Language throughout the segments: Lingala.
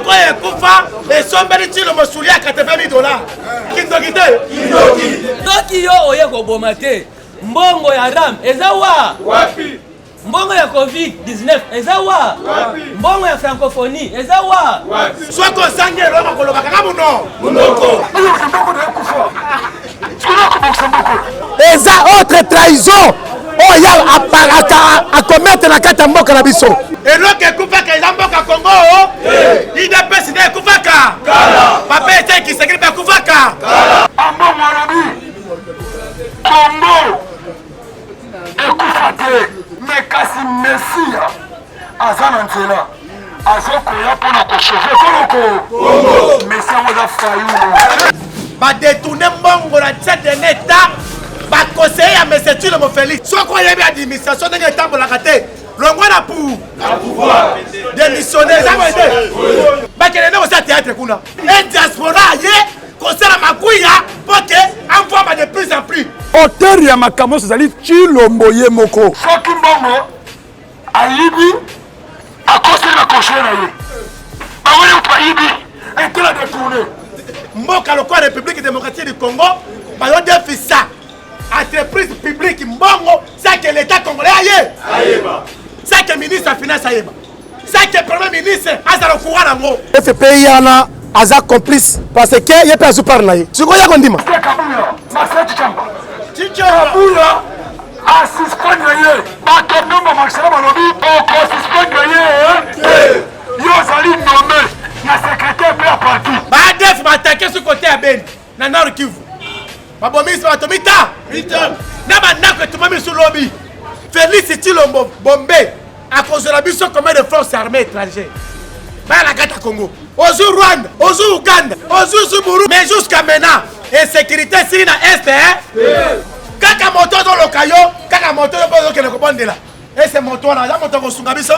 Soko ekufa esombeli tilo mosulia $80,000. Kindokite. Doki yo oye koboma te. Mbongo ya RAM ezawa. Wapi? Mbongo ya COVID-19 ezawa. Mbongo ya francophonie ezawa. Soko sange roma koloba kaka muno. Munoko. Eza autre trahison. Oh ya à commettre la kata mboka na biso. Eloke ekufaka eza mboka Congo. IDPS nde ekufaka. Papa ete kisengeli pe ekufaka. Ambo Marabi. Congo. Ekufate. Mekasi Messia. Azana nzela. Azoko ya pona ko chauffer Congo. Messia moza fayu. Ba détourner mbongo na tête neta. Ba conseiller ya Monsieur Tshilombo Félix. Soko yebi administration ndenge tambolaka te. Longwana pour pouvoir démissionner ça va être. Ba kelene ko sa théâtre kuna. Un diaspora ye kosala makuya pour que envoie de plus en plus. Auteur ya makambo ezali Tshilombo ye moko. Soki mbongo ayibi akoseli na koshe na ye. Bawele ko ayibi etela détourner. Mboka lokola République démocratique du Congo bayo defi ça. Entreprise publique mbongo ça que l'État congolais ayeba. Ça que ministre de finance ayeba. Ça que premier ministre azalo courant nango. FPI yana aza complice parce que ye pesu par na ye. Sikoya kondima. Kabuya, Marcel Chamba. Kabuya Assistant ye. Bato nomba Marcel Balobi o assistant ye. Yo zali nommé na secrétaire de la parti. Ba def m'attaquer sur côté à Ben na Nord Kivu. Babomis batomita. Na bandako tumami sur lobby. Félix Tshilombo Bombe à cause de la mission comme de forces armées étrangères. Ba la gata Congo. Ozu Rwanda, ozu Uganda, ozu Zuburu. Mais jusqu'à maintenant, insécurité si na est kaka moto dans le caillou, kaka moto dans le kobondela. Et c'est moto na moto ko sunga biso.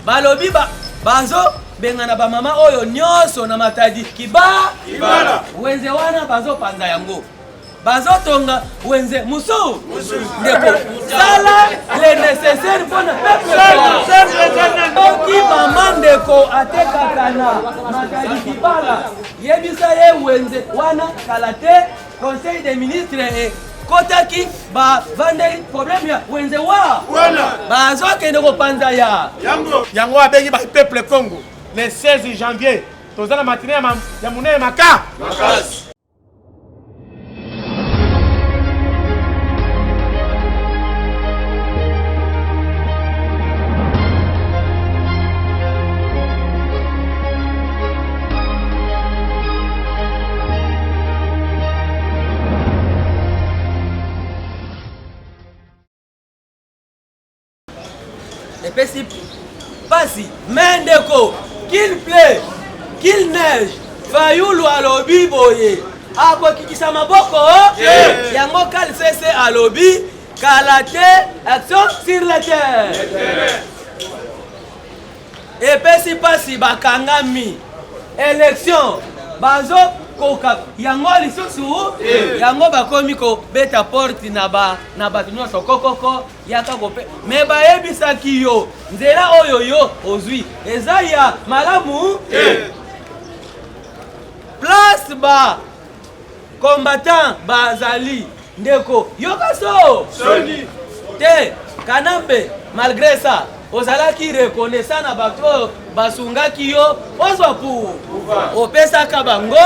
Balobi bazo bengana ba mama oyo nyoso na matadi kibala wenze wana bazo panza yango bazo tonga wenze musu ndeko sala le nécessaire pour le peuple oki mama ndeko atekakana matadi kibala yebisa ye wenze wana kalate conseil des ministres et kotaki ba vandeli problème ya wenze wa bazo kende ko panza ya yango abengi ba peuple Congo le 16 janvier tozana matinée ya munene makasi. Epesi pasi mendeko qu'il plaît qu'il neige fayulu alobi boye akokikisa maboko yango kalsese alobi kalate action sur la terre epesi pasi bakangami élection bazo koka yango lisusu yango bakomi ko beta porte na bato nyonso kokoko yaka kope me bayebisaki yo nzela oyo yo ozwi eza ya malamu place ba combattant bazali ndeko yoka so te kanambe malgré ça ozalaki reconnaissant na bato basungaki yo ozwa pour opesaka bango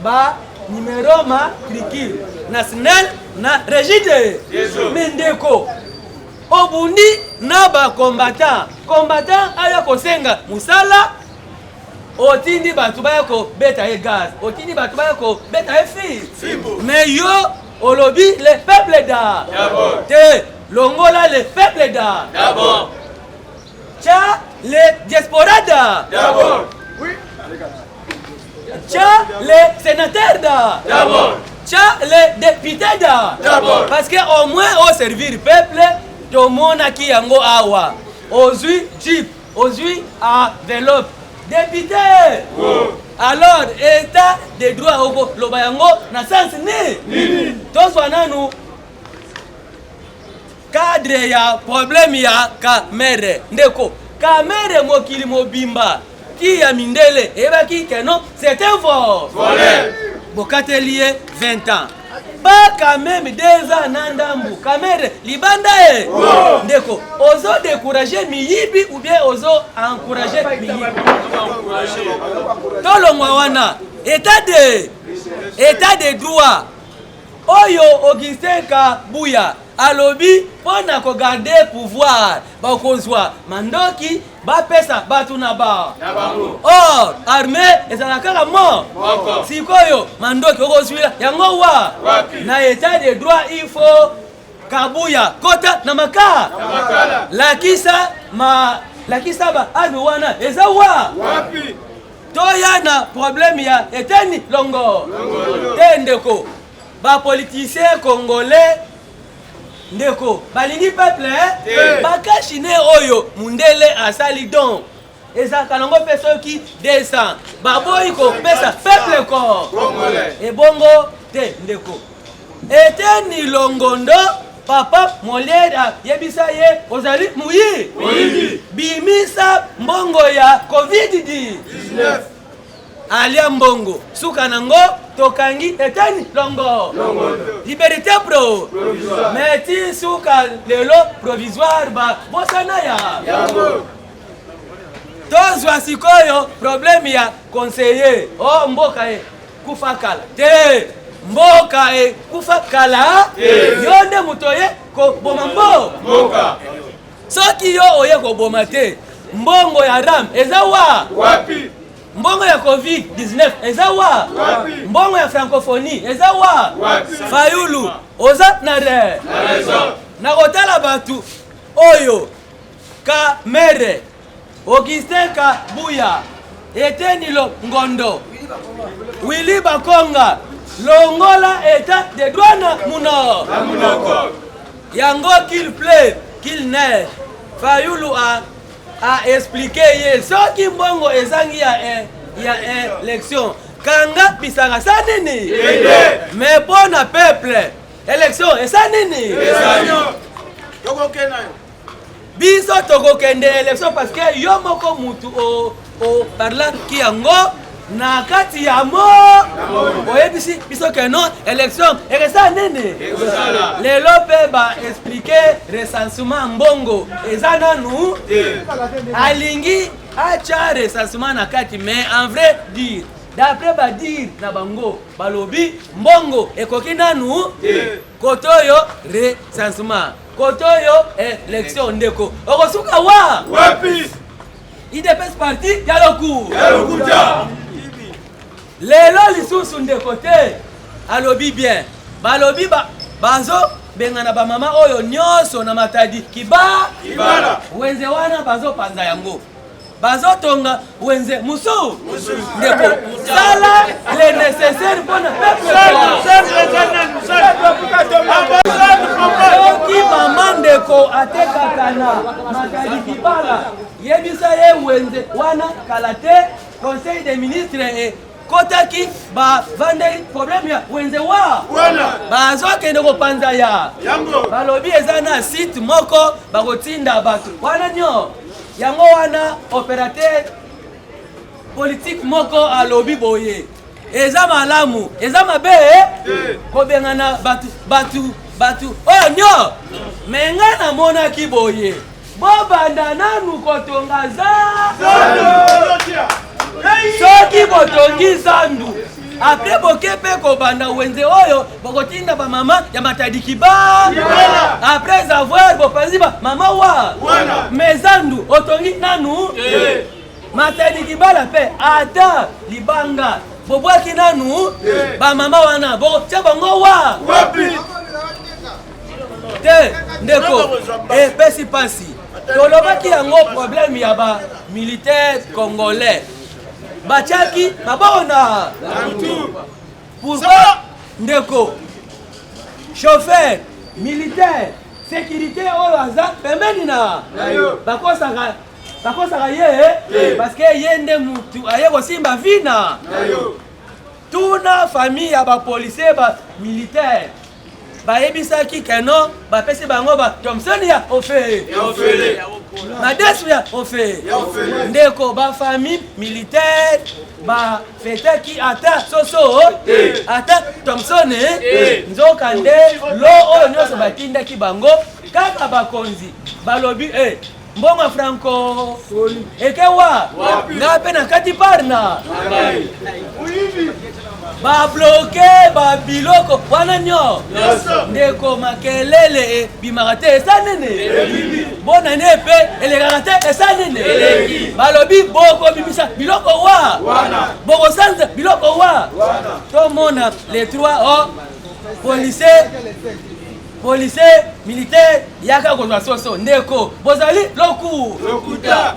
ba numéro matricule national na régide mendeko obundi na ba combattant aya kosenga musala otindi batu baya ko beta e gaz otindi batu baya ko beta e fil mais yo olobi le peuple d'abord te longola le peuple d'abord tcha le diaspora d'abord oui tcha les sénateurs d'abord tcha les députés d'abord parce que au moins au servir peuple tomona ki yango awa ozui jeep ozui enveloppe député alors état de droit oko loba yango na sens ni tozwa nanu cadre ya problème ya kamere ndeko kamere mokili mobimba ti ya mindele eyebaki keno c'est un voleur bokateli ye 20 ans pas quand même 2 ans na ndambu kamere libanda e ndeko ozo décourager miyibi ou bien ozo encourager miyibi tolongwa wana état de droit oyo Augustin Kabuya alobi pona ko garder pouvoir bakozwa mandoki bapesa batu na ba or armée ezalaka mort sikoyo mandoki okozwila yango wa na état de droit il faut Kabuya kota na makala lakisa ba arme wana eza wa wapi toya na problème ya eteni longo tendeko ba politicien congolais ndeko balingi peuple bakashine oyo mundele asali don ezaka nango pe soki 200 baboyi kopesa peuple ko ebongo te ndeko eteni longondo papa Molière yebisa ye ozali muyi bimisa mbongo ya COVID-19 alia mbongo suka nango tokangi eteni longo liberté pro meti suka lelo provisoire ba bosana ya tozwa sikoyo problème ya conseiller o mboka e kufakala te mboka e kufakala yonde mutoye ko boma mboka soki yo oye ko boma te mbongo ya ram eza wapi mbongo ya COVID-19 eza wa mbongo ya francophonie eza wa Fayulu oza na raison na kotala batu oyo Kamere Augustin Kabuya Eteni Longondo Willy Bakonga longola état de droit na munoko yango qu'il pleuve qu'il neige Fayulu a expliqué ye soki mbongo ezangi ya élection kanga bisanga sa nini mais pona peuple élection esa nini biso tokokende élection parce que yo moko mutu o parla ki yango na kati ya mo oyebisi biso ke non élection ekesa nini lelo pe ba expliquer recensement mbongo eza nanu alingi acha recensement na kati mais en vrai dire d'après ba dire na bango balobi mbongo ekoki nanu kotoyo recensement kotoyo élection ndeko okosuka wapi idepes parti yaloku lelo lisusu ndeko te alobi bien balobi bazo bengana ba mama oyo nyonso na matadi kibala wenze wana bazo panza yango bazo tonga wenze musu ndeko sala le nécessaire pour ne soki mama ndeko atekaka na matadi kibala yebisa ye wenze wana kalate conseil des ministres kotaki ba vandeli problème ya wenze wa bazokende kopanza ya balobi eza na site moko bakotinda bato wana nyo yango wana opérateur politique moko alobi boye eza malamu eza mabe kobengana batu oyo nyo menga na monaki boye bobanda nanu kotonga soki botongi zandu apres bokepe kobanda wenze oyo bokotinda ba mama ya matadi kibala apres avoir bopanzi ba mama wa mezandu otongi nanu matadi kibala pe ata libanga bobwaki nanu ba mama wana bokotia bango wapi te ndeko epesi pasi tolobaki yango problème ya ba militaire congolais batiaki maboko na pourquoi ndeko chauffeur militaire sécurité oyo aza pembeni na bakosaka ye parce que ye nde mutu aye kosimba vina tuna famille ya bapolisier bamilitaire bayebisaki keno bapesi bango ba Thomson ya ofele madesu ya ofe ndeko bafamille militaire bafetaki ata soso ata Thomson nzoka nde lo oyo nyonso batindaki bango kaka bakonzi balobi mbongo Franco ekewa nga mpe na kati parna babloke babiloko wana nyo ndeko makelele bimaka te esa nene bona ne mpe elekaka te esa nene balobi boko bimisa biloko wa boko sanza biloko wa tomona les 3 policier militaire yaka kozwa soso ndeko bozali loku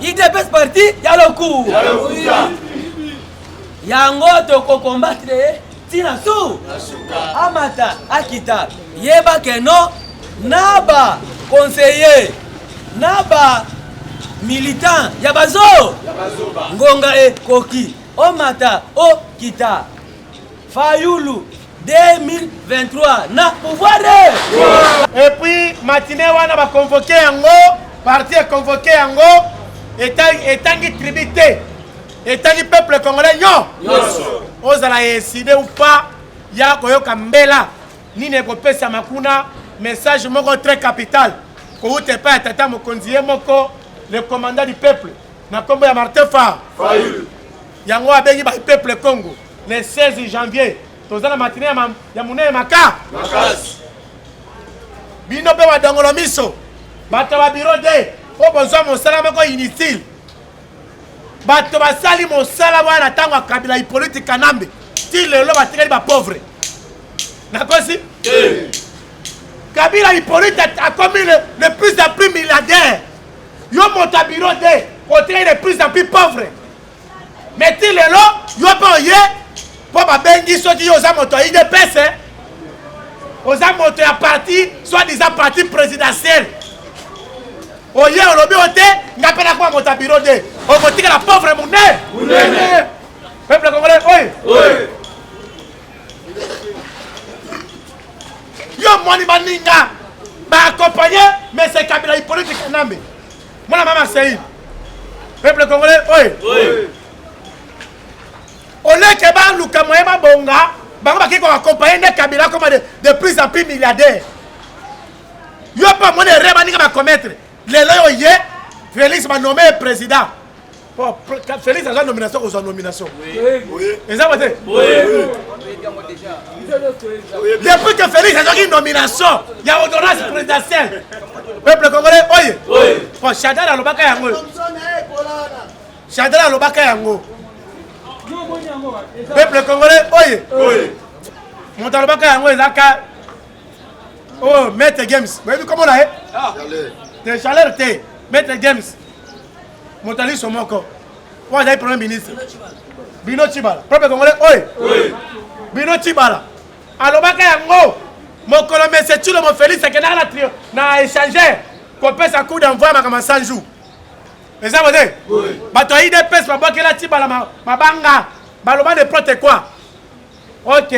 idps parti ya loku yango tokokombattre tina su amata akita yeba keno naba conseiller naba militant ya bazo ngonga koki omata o kita fayulu 2023 na pouvoir. Et puis matinée wana ba convoqué yango parti est convoqué yango etangi tribité etangi peuple congolais nyonso ozala décider ou pas ya koyoka mbela nini ekopesa makuna message moko très capital koute pa tata mokonzi ye moko le commandant du peuple na kombo ya Martin Fayulu yango abengi ba peuple Congo le 16 janvier tozala matinée ya munene makasi bino pe badongolo miso bato ba bureau de o bonzo mosala moko inutile bato basali mosala wana ntango akabila Hippolyte Kanambe ti lelo batikali bapauvre nakosi Kabila Hippolyte akomi le plus en plus milliardaire yo moto a bureau de otikali le plus en plus pauvre mais ti lelo yo mpe oye po babengi soki yo oza moto ya IDPS oza moto ya parti soi-disant parti présidentiel oye olobi o te nga mpe nakoma moto ya bureau de okotikala pauvre munene peuple congolais oye yo moni baninga baakompagne mais c'est Kabila Hippolyte Kanambe mwana mama Seïd peuple congolais oye oleke baluka moyen babonga bango baki koaccompagner nde Kabila comme de plus en plus milliardaire yo mpe moni ere baninga bakommettre lelo oyo ye Félix banommé président Félix azwa nomination kozwa nomination eza bo te depuis que Félix azwaki nomination ya ordonnance présidentielle peuple congolais oye po Chadal alobaka yango Chadal alobaka yango peuple congolais oye moto alobaka yango ezaka oh Maître Games boyebi komo na ye te chaleur te Maître Games moto ali somoko oyo azali premier ministre Bino Tshibala peuple congolais oye Bino Tshibala alobaka yango mokolo mese Tshilombo Félix akendaka na échanger kopesa coup d'envoi makama 100 jours eza bote bato ya IDPS babwakela Tshibala mabanga baloba de prote quoi ok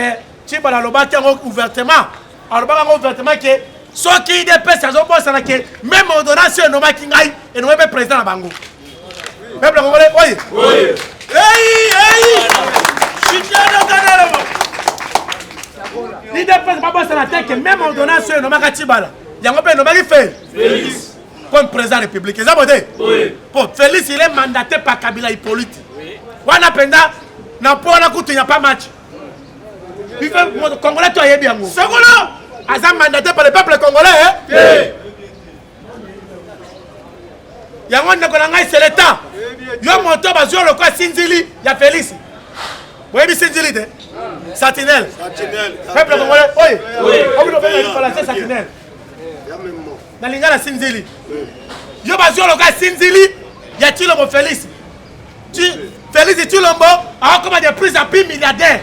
Tshibala alobaki yango ouvertement alobaka yango ouvertement ke soki IDPS azobosana ke même ordonnance enomaki ngai enomaki mpe président na bango peuple congolais oye IDPS babosana te ke même ordonnance enomaka Tshibala yango mpe enomaki Félix comme président de la République. Bon, Félix, il est mandaté par Kabila Hippolyte. Wana penda, na po na kutu, il n'y a pas match. Il fait, le Congolais, toi, il est bien. C'est quoi là? Azam mandaté par le peuple congolais, hein? Yangon ne connaît c'est l'État. Yo monto bazio le quoi Sinzili, il y a Félix. Vous voyez Sinzili, Satinel. Peuple congolais, oui. On veut faire Satinel. Na lingala Sinzili yo bazio loka Sinzili ya Tshilombo Félix Félix Tshilombo a comme de plus en plus milliardaire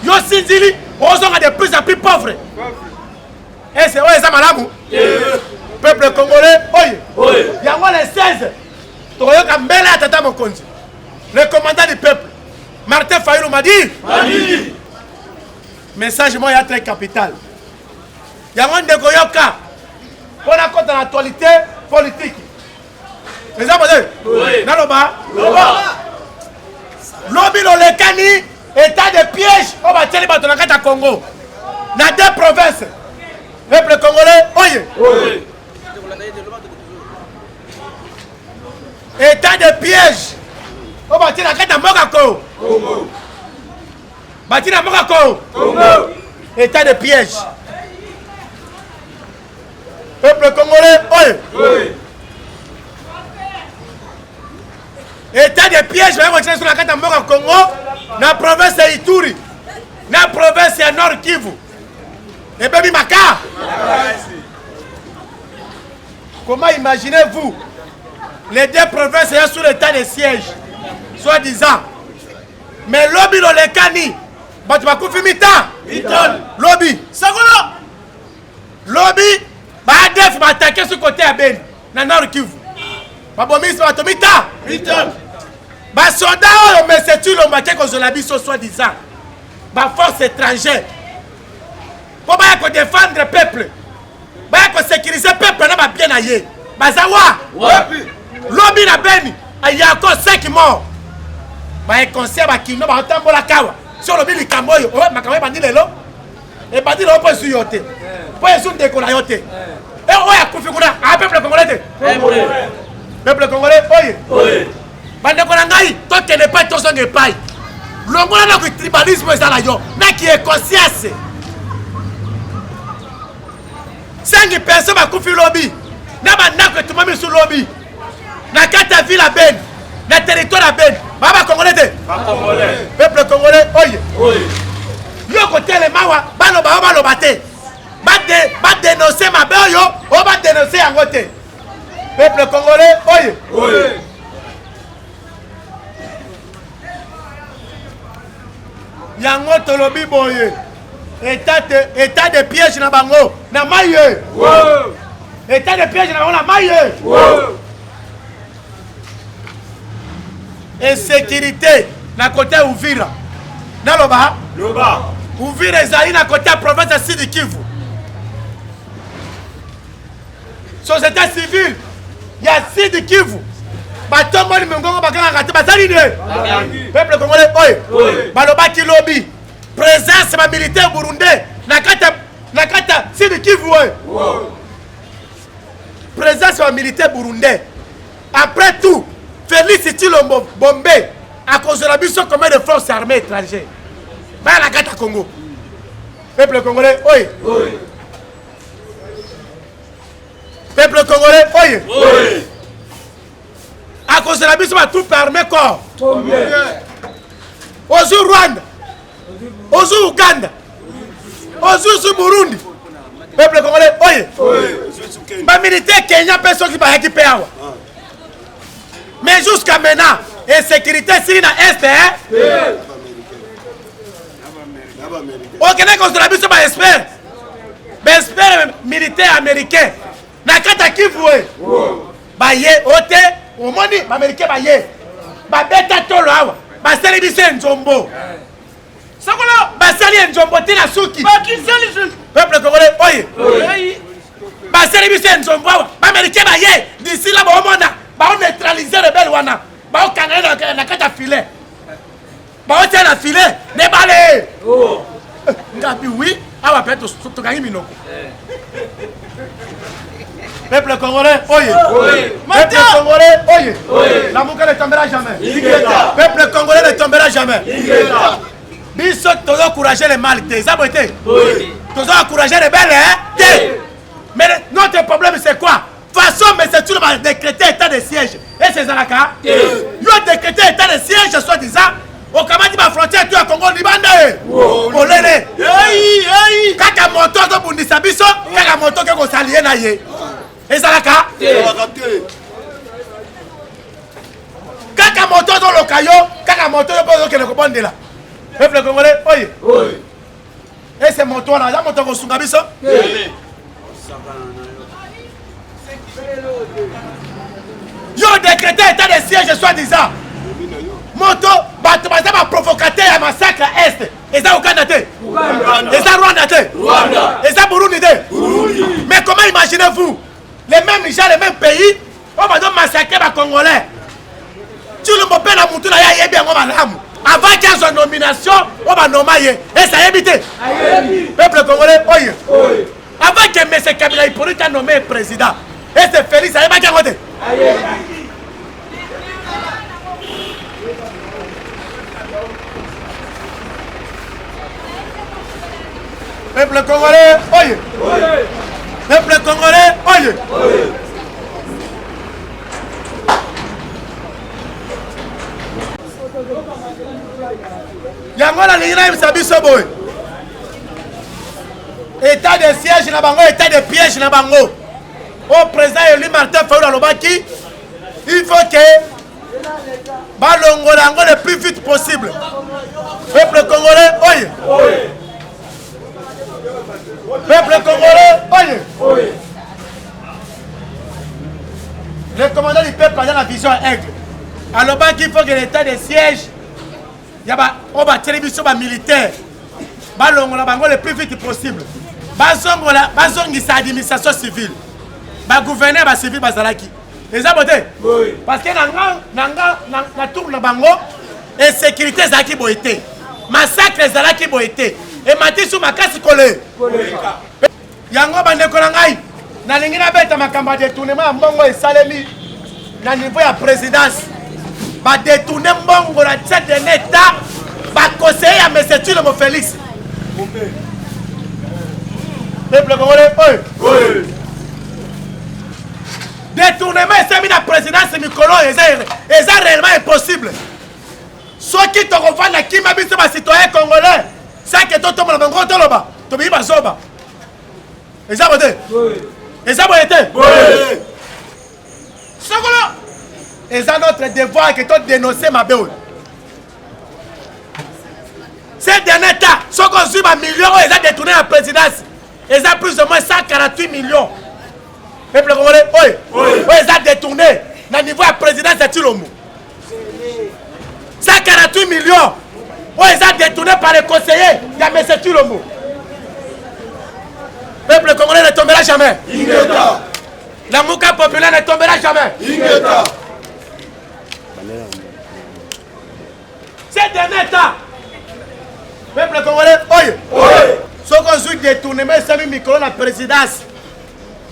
yo Sinzili ozonga de plus en plus pauvre et c'est oye ça malamu peuple congolais oye yango le 16 toyoka mbele ya tata mokonzi le commandant du peuple Martin Fayulu m'a dit message moi ya très capital yango ndeko yoka pour la côte de l'actualité politique. eza posé naloba lobi lolekani état de piège oyo batieli bato na kati ya Congo na 2 provinces peuple congolais oye état de piège oyo batieli na kati ya mboka Congo batieli na mboka Congo état de piège peuple congolais oye état de piège va continuer sur la carte de mboka Congo na province ya Ituri na province ya Nord Kivu et baby Maka. Comment imaginez-vous les 2 provinces sont sous l'état de siège soi-disant mais lobby lolekani bato bakufi mita lobby sakolo lobby baadef baattaqué sur côté ya Beni na Nord Kivu babomisi bato mita basoda oyo mesetu lombake kozala biso soi-disant baforce étrangère mpo baya kodéfendre peuple baya kosécuriser peuple na babien na ye baza wa lobi na Beni ayako 5 morts baekonsia bakindo bakotambola kawa so lobi likambo oyo makambo ebandi lelo ebandi lelo mpo esu yo te mpo esu ndekola yo te oyo akufi kuna peuple congolais te peuple congolais oye bandeko na ngai tokende epai tozonga epai longola na tribalisme ezala yo naki conscience 5 personnes bakufi lobi na bandako etumami su lobi na kati ya ville ya Beni na territoire ya Beni baba congolais te peuple congolais oye yo kotelema wa baloba te badenonse mabe oyo oyo badenonse yango te peuple congolais oye yango tolobi boye état de piège na bango na maye état de piège na bango na maye insécurité na côté Uvira naloba Uvira ezali na côté ya province ya Sud Kivu société civile ya Sud Kivu batomboli mongongo bakangaka te basali nini peuple congolais oye balobaki lobi présence ba militaire burundais na kata Sud Kivu oye présence ba militaire burundais après tout Félix Tshilombo Bombe a kozela biso comme de forces armées étrangères baya na kata Congo peuple congolais oye peuple congolais oye a kozela biso ba troupe armée corps ozu Rwanda ozu Uganda ozu Burundi peuple congolais oye ba militaire Kenya pe soki ba yaki pe awa mais jusqu'à maintenant insécurité sili na est okende kozela biso ba expert militaire américain na kata Kivu baye ote omoni baaméricain baye babeta tolo awa basali biso nzombo sakolo basali nzombo tina suki peuple congolais oye basali biso nzombo awa baaméricain baye d'ici là baomona baoneutraliser rebelle wana baokanga na kati ya filet baotia na filet ne bale ngapi oui awa pe tokangi minoko peuple congolais oye peuple congolais oye la mouka ne tombera jamais peuple congolais ne tombera jamais biso tozo encourager les mal te ça boite tozo encourager les belles te mais notre problème c'est quoi façon mais c'est tout le décréter état de siège et c'est ça là yo décréter état de siège soit disant au kamati ba frontière tu à Congo libanda olele kaka moto zo bundisa biso kaka moto ke ko salie na ye ezalaka kaka moto zo lokayo kaka moto yo pozo kele ko bondela peuple congolais oye et c'est moto là ya moto ko sunga biso yo décrété état de siège soit disant moto bato baza ba provocateur ya massacre est eza Uganda te eza Rwanda te eza Burundi te mais comment imaginez-vous les mêmes gens les mêmes pays on va donc massacrer les Congolais. Tu le m'appelles à Moutoula, il y a bien avant qu'il y ait son nomination, on va nommer. Et ça a évité. Peuple congolais, oye. Avant que M. Kabila Hippolyte a nommé président, et c'est Félix, ça a évité. Peuple congolais, oye. Peuple congolais, oye. Yangola lingina biso boy. État de siège na bango, état de piège na bango. Au président élu Martin Fayulu alobaki, il faut que balongola ngo le plus vite possible. Peuple congolais, oye. Peuple congolais, oye. Le commandant du peuple a la vision aigle. Alobaki, il faut que l'état de siège yaba oba télévision ba militaire balongola bango le plus vite possible bazongisa administration civile ba gouverneur ba civil bazalaki eza bote parce que na tour na bango et sécurité zaki boité massacre zalaki boité et matisu makasi kole yango bandeko na ngai na lingi na beta makamba de tournement mbongo esalemi na niveau ya présidence va détourner mbongo la tête de l'État, va conseiller à M. Tshilombo Félix. Peuple congolais, oui. Détournement, c'est mis la présidence Mikolo, et c'est réellement impossible. Ceux qui te refont la Kim Abis, c'est citoyen congolais. C'est que tout le monde est en train de se faire. Et ça va être. Et ça va être. Et c'est notre devoir que de dénoncer ma béole. C'est dernier temps, ce qu'on suit ma million, ils ont détourné la présidence. Ils ont plus ou moins 148 millions. Peuple congolais, oui. Ils ont détourné. Au niveau de la présidence de Tshilombo. 148 millions. Ils ont détourné par les conseillers de M. Tshilombo. Peuple congolais ne tombera jamais. La mouka populaire ne tombera jamais. C'est dernier temps. Peuple congolais, oye. Ce qu'on joue détournement, c'est mis micro la présidence.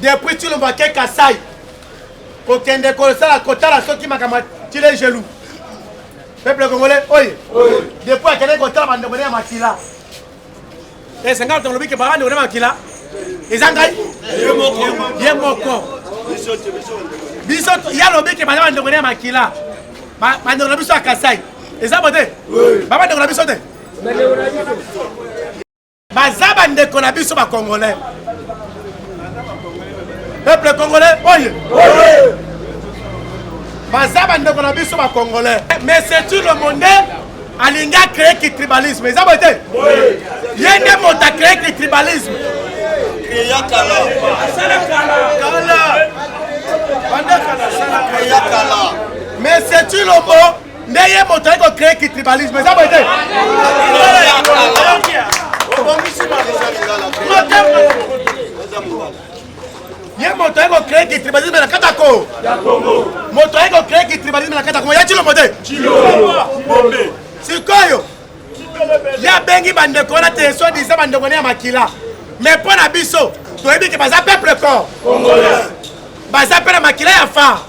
Depuis tu le vois que Kassai. Kokende Kolosa la kota la soki makama tu les jaloux. Peuple congolais, oye. Depuis à quel côté la bande de Makila. Et 50 ans le bique par an de Makila. Les Angai. Yemoko. Bisot, il y a le bique par an de Makila. Bande de Biso à Kassai. Et ça va être. Baba de Biso. Bazaba ndeko na biso ba congolais. Peuple congolais, oye. Bazaba ndeko na biso ba congolais. Mais c'est tout le monde alinga créer le tribalisme. Et ça va être. Yende monta créer le tribalisme. Mais c'est tout le monde n'ayez montré qu'on crée le tribalisme. Mais ça va être. Il y a montré qu'on crée le tribalisme dans la Katako. Montré qu'on crée le tribalisme dans la Katako. Il y a Tshilombo. C'est quoi yo? Il y a Bengi Bandeko, on a été soi-disant Bandeko à Makila. Mais pour la biso, tu as dit que c'est un peuple corps. C'est un peuple Makila et Afar.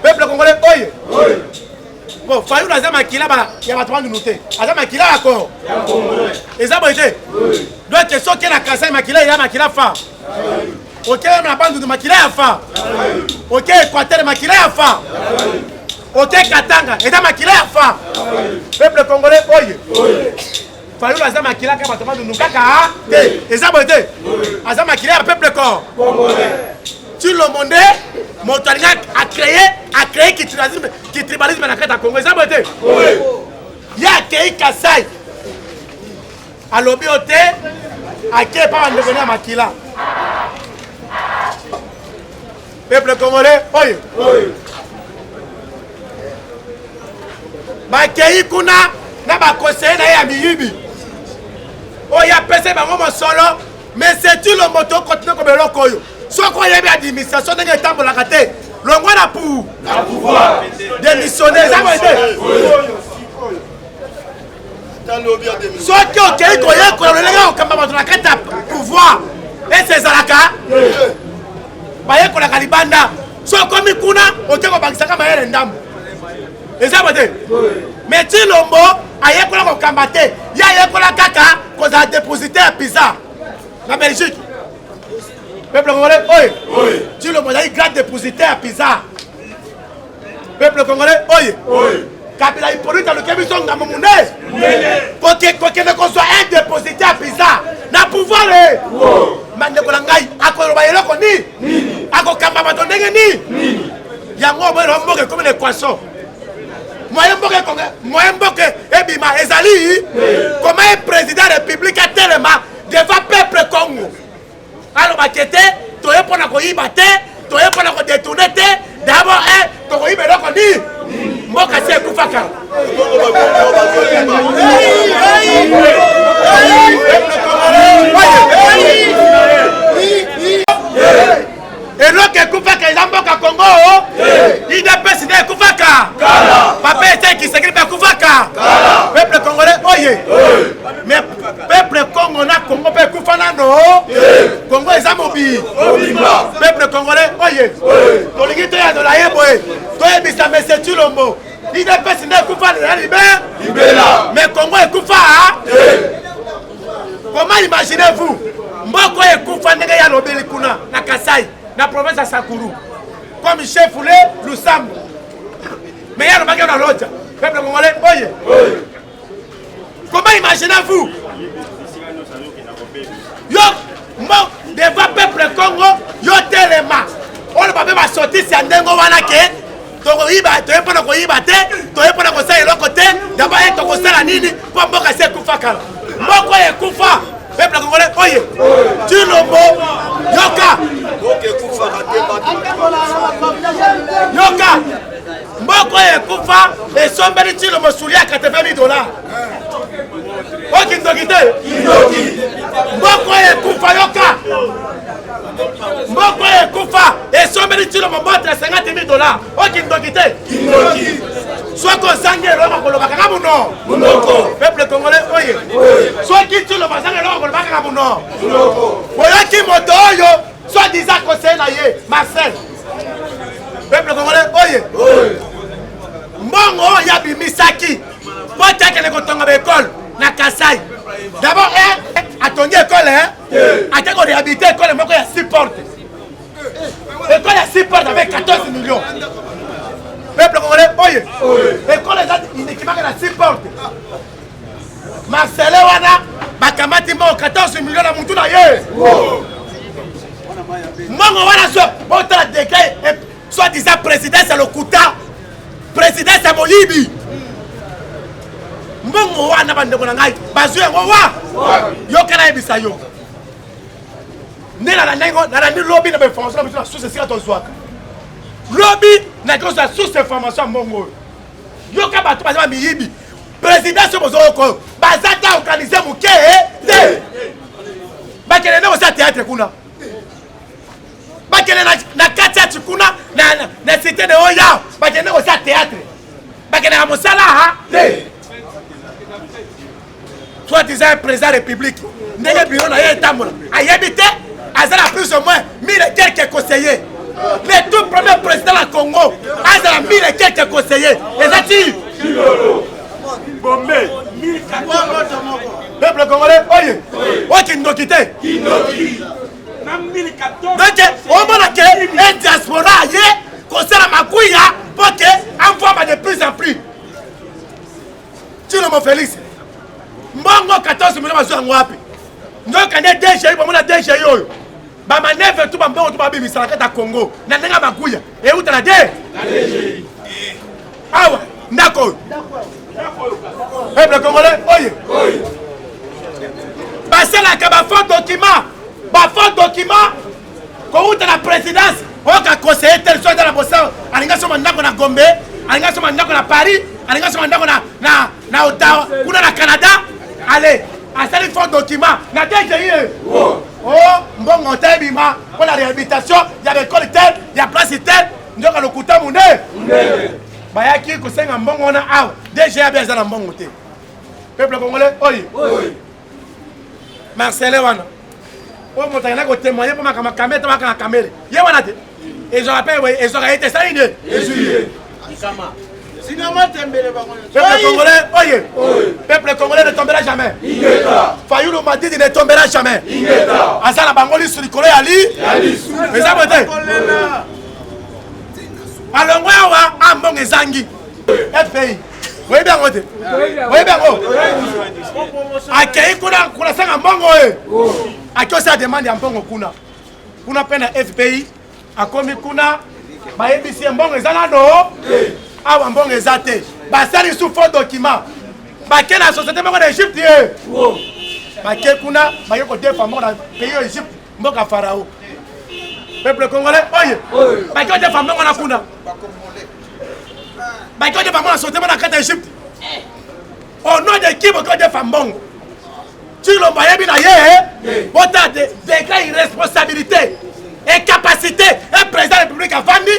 Peuple congolais, oye. Bon, Fayulu a Makila, il y a pas de noter. A Makila encore. Et ça, donc, ce qui est la Kassai Makila, il y a Makila Fa. Ok, la bande de Makila et Fa. Ok, Équateur Makila et Fa. Ok, Katanga, et ça Makila et Fa. Peuple congolais, oye. Fayulu a Makila, quand on a de Nukaka, et ça, donc, a Makila et peuple corps. Tu le monde, Montagnat a créé le tribalisme dans la carte à Congo. Ça veut dire il y a créé Kassai. À l'obioté, à qui est pas en devenir à Makila. Peuple congolais, oye. Bakei kuna, na ba conseiller na ya miyibi. Oye, apese ba ngomo solo, mais c'est tu le moto continue comme le lokoyo. Si on a une administration, on a un temps pour la rater. longwana pour pouvoir démissionner ça va être soki okei koyekola lolenge okamba bato na kati ya pouvoir ese ezalaka bayekolaka libanda so okomi kuna oke kobangisaka mayele ndambo eza bote me Tshilombo ayekola kokamba te ye ayekola kaka kozala dépositaire ya pizza na Belgique peuple congolais oye Tshilombo azali grand dépositaire ya pizza peuple congolais oye Kabila Hippolyte aluki biso ngambo munene kokende kozwa un dépositaire ya pizza na pouvoir mandeko na ngai akoloba eloko nini akokamba bato ndenge nini yango oboyela mboka ekomi na équation moye mboka ebima ezali koma ye président ya république atelema devant peuple Congo alobaki ete toye mpona koyiba te toye mpona kodetourne te d'abord tokoyiba eloko nini mboka si ekufaka eloko ekufaka eza mboka Congo idps nde ekufaka papa ete Tshisekedi mpe ekufaka peuple congolais oye mais peuple Congo na Congo mpe ekufa nano Congo eza mobili peuple congolais oye tolingi toyadola ye boye toyebisa mese Tshilombo idps nde ekufa lela libela mais Congo ekufa comment imaginez-vous mboko ekufa ndenge ya lobeli kuna na Kasai na province ya Sakuru comme chef Foulé Lusambo mais ya lobaki na loja peuple congolais oye comment imaginez-vous yo mo devant peuple Congo yo telema on va pas sortir si ndengo wana ke tokoyiba toye mpona koyiba te toye mpona kosala eloko te d'abord ye tokosala nini mpo mboka si ekufa kala mboko ekufa peuple congolais oye Tshilombo yoka mboko ekufa esombeli Tshilombo suli ya $80,000 okindoki te mboko ekufa yoka mboko ekufa esombeli Tshilombo mbote ya $50,000 okindoki te soki ozangi eloko kolobaka kaka muno peuple congolais oye soki Tshilombo azangi eloko kolobaka kaka muno boyoki moto oyo soi-disant conseiller na ye Marcel peuple congolais oye mbongo oyo abimisaki mpo te akende kotonga baekole na Kasai d'abord atongi ekole ate korehabilite ekole moko ya 6 porte ekole ya 6 porte avec 14 millions peuple congolais oye ekole eza inekimaka na 6 porte Marcele wana bakamati mbongo 14 millions na mutu na ye mbongo wana so botala décret soi-disant présidence ya lokuta présidence ya Molibi mbongo wana bandeko na ngai bazwi yango wa yoka nayebisa yo nde nalandi lobi na bainformation na biso na source esika tozwaka lobi na kozwa source information ya mbongo oyo yoka bato baza bamiyibi présidence oyo bozoko baza ta organise moke te bakende nde kosala théâtre kuna bakende na kati ya tikuna na cité de oya bakende kosala théâtre bakende na mosala te soi-disant président république ndenge biro na ye etambola ayebi te azala plus ou moins 1000 et quelques conseillers le tout premier président la Congo azala 1000 et quelques conseillers ezati bombe peuple congolais oye okindoki te donc omona ke un diaspora ye kosala makuya po ke envoie de plus en plus Tshilombo Félix mbongo 14 millions bazwa yango wapi ndokende DGI bomona DGI oyo bamaneve tu bambongo tu babimisala kati ya Congo na ndenge makuya euta na DGI awa ndako oyo peuple congolais oye basalaka bafond document kouta na présidence oyoka conseiller tel soit dans la bosa alinga soma ndako na Gombe alinga soma ndako na Paris alinga soma ndako na Ottawa kuna na Canada allez asali fond document na DGI mbongo tebima pour la réhabilitation ya l'école telle ya place telle ndoka lokuta munde bayaki kosenga mbongo wana awa déjà bien za na mbongo te peuple congolais oye Marcelin wana o motana ko témoigner pour makama kamera to makama kamera ye wana te et je rappelle oui ils auraient été ça inde peuple congolais oye peuple congolais ne tombera jamais Fayulu Madidi ne tombera jamais azala bangoli sur likolo ya li mais ça bote alongwa wa ambongo ezangi FPI oui bien ngote oui bien ngo akei kuna sanga mbongo akio sa demande ya mbongo kuna pena FPI akomi kuna bayebisi mbongo ezana do awa mbongo ezate basali sous faux document bake na société moko na Égypte bake kuna baye ko defa mbongo na pays ya Égypte mboka Pharaon peuple congolais oye bake ko defa mbongo na kuna bake ko defa mbongo na société moko na kata Égypte au nom de qui bake ko defa mbongo Tilo bayebi na ye bota de degré irresponsabilité et capacité un président de la République a vendu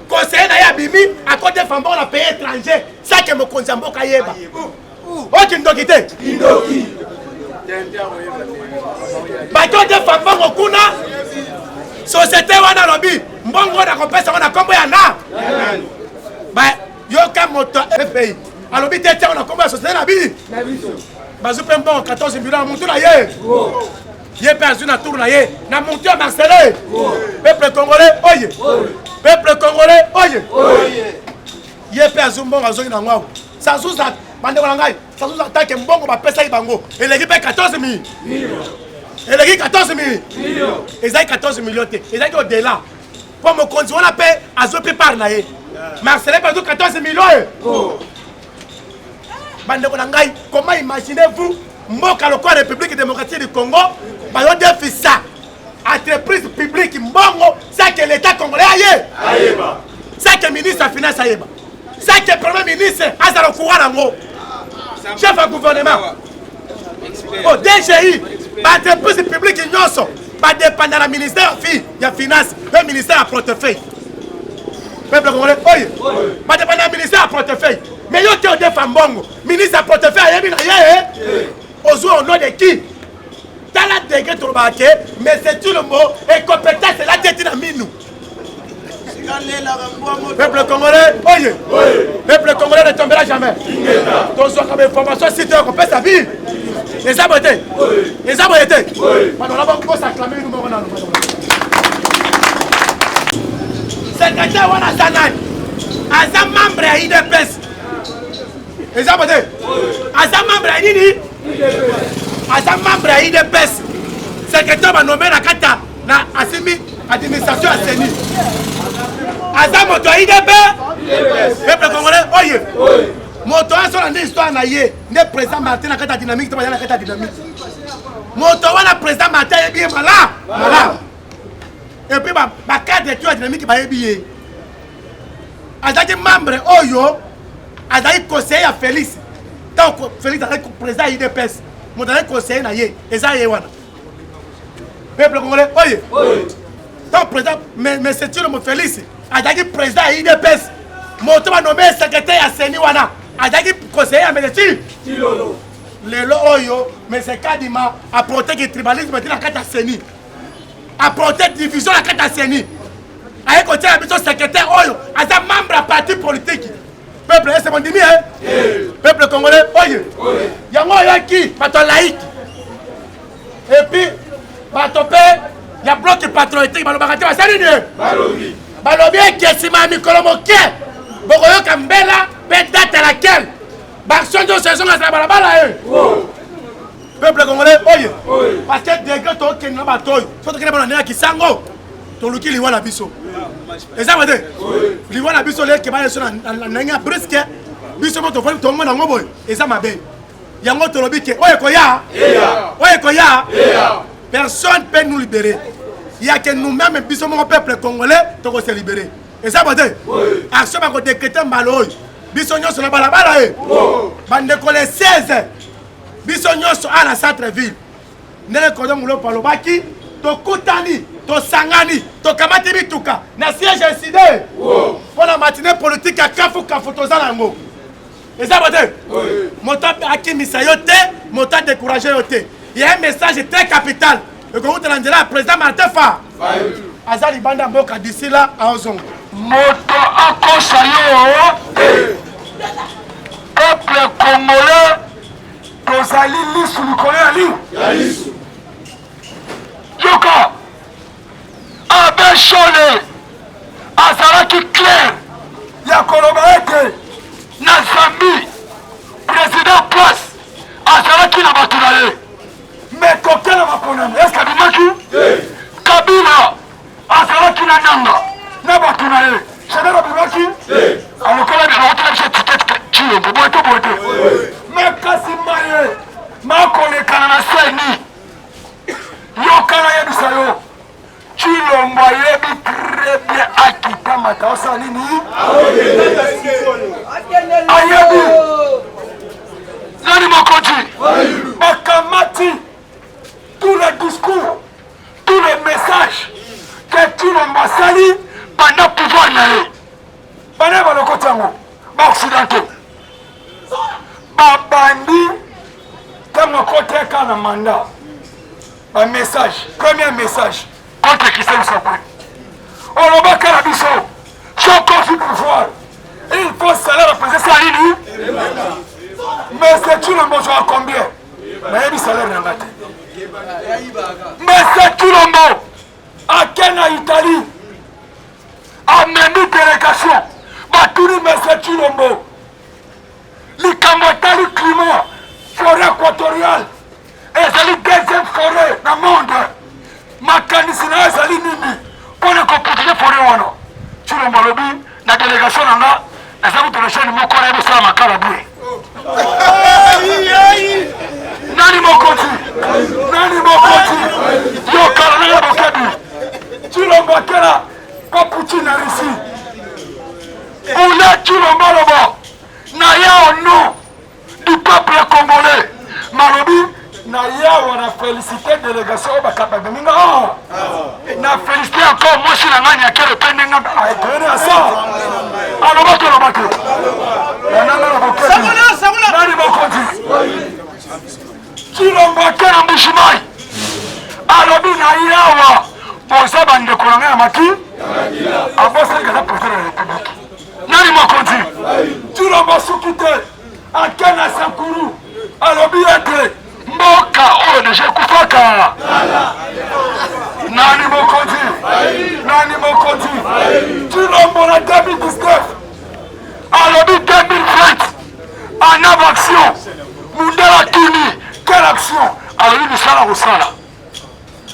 conseiller na yabimi à côté de fambo na pays étranger ça que me konzambo kayeba oki ndoki te ndoki ba côté fambo kuna société wana lobi mbongo na kopesa wana kombo ya na ba yoka moto FPI alobi te tia wana kombo ya société na bi bazu pe mbongo 14 millions na muntu na ye ye pe azuna tour na ye na muntu ya Marcelin peuple congolais oye peuple congolais oye ye pe azumbongo azongi na ngwa sa zuza bande ko ngai sa zuza take mbongo ba pesa ibango eleki pe 14 millions eleki 14 millions ezai 14 millions te ezai ko de là pour mo konzi wana pe azo pe par na ye Marcelin pe 14 millions bande ko ngai comment imaginez-vous mboka lokola République démocratique du Congo bayo defi ça entreprise publique mbongo ça que l'état congolais ayeba ça que ministre de finance ayeba ça que premier ministre azalo courant ngo chef de gouvernement au DGI entreprise publique nyonso ba dépendre la ministère de finance le ministère à portefeuille peuple congolais oye ba dépendre la ministère à portefeuille mais yo te defa mbongo ministre à portefeuille ayebi na ye ozo au nom de qui dans la degré troubake mais c'est tout le mot et compétence c'est la tête na minou peuple congolais oye peuple congolais ne tombera jamais tous comme information si tu compète sa vie les abotés maintenant là on s'acclamer nous on a secrétaire wana sanani aza membre ya IDPS les abotés aza membre ya nini aza membre ya IDPS secrétaire banomé na kata na asimi administration ya CENI aza moto ya IDPS peuple congolais oye moto aso na histoire na ye ne président Martin na kata dynamique to na kata dynamique moto wana président Martin yebi mala et puis ba cadre to dynamique ba yebi ye azaki membre oyo azaki conseiller ya Félix donc Félix azaki président IDPS mon dernier conseiller na ye eza ye wana peuple congolais oye donc président mais c'est le mot Félix azaki président IDPS moto ba nommé secrétaire ya CENI wana azaki conseiller ya médecine lelo oyo mais c'est Kadima a protéger tribalisme de la carte CENI a protéger division la carte CENI aye côté la biso secrétaire oyo aza membre à parti politique peuple c'est mon demi hein peuple congolais oye yango yaki bato laïque et puis bato pe ya bloc patriotique balobaka te basali ni balobi ekesima mikolo moke bokoyoka mbela pe date à laquelle baction de saison à balabala peuple congolais oye parce que degré to ke na bato faut que na na kisango to luki liwa na biso eza wade liwa na biso le ke ba yeso na nga presque biso moto fo to ngona ngoboy eza mabe yango to lobi ke oye koya personne peut nous libérer il y a que nous-mêmes biso mon peuple congolais to ko se libérer eza wade action ba ko décréter maloy biso nyonso na balabala bande ko les 16 biso nyonso à la centre ville ndele ko do mulo palobaki to kutani tosangani tokamati bituka na siège incident pour la matinée politique à kafu toza nango eza bote moto akimisa yo te moto décourager yo te il y a un message très capital et que vous te l'endez là président Martin Fa azali banda mboka d'ici là à ozongo moto akosa yo peuple congolais tozali lisu likolo ya lisu yoka abe shole azalaki clair ya koloba ete na Zambie président place azalaki na bato na ye me koke na baponani eske abimaki Kabila azalaki na nanga na bato na ye genero abimaki alokola bilokotola biso tikete Chilombo boete me kasi maye makolekana na seni yokana yebisa yo Chilombo ayebi très bien akitamata osala nini ayebi nani mokonzi bakamati tous les discours tous les messages que Chilombo asali pendant pouvoir na ye bana balokoti yango baoccidentaux babandi ntango akoteka na mandat bamessage premier message contre Christian Sokwe olobaka na biso soko fi pouvoir il faut salaire représenter ça nini mais c'est Chilombo à combien nayebi salaire nanga te mais c'est Chilombo ake na Italie amemi délégation batuni mais c'est Chilombo likambo etali climat forêt équatoriale ezali deuxième forêt na monde makanisi na ezali nini mpona koprotege forêt wana Chilombo alobi na délégation nanga naza kutelesheni moko na yebosala makala bie nani mokonzi yokala na yabokebi Chilombo akela kapuchi na Russie ule Chilombo aloba na ya au nom du peuple congolais malobi na ya wana félicité délégation bakaba minga na félicité encore moi si la ngani akele pendenga aitene asa aloba to aloba to nani mokonzi Chilombo akela mbushimai alobi na yawa boza bandeko na ngai maki abosa ngala porter la république nani mokonzi Chilombo soki te akena sankuru alobi ete mboka oyo deja ekufaka nani mokonzi Chilombo na 2019 alobi 2020 en action mundela tuni quelle action alobi misala kosala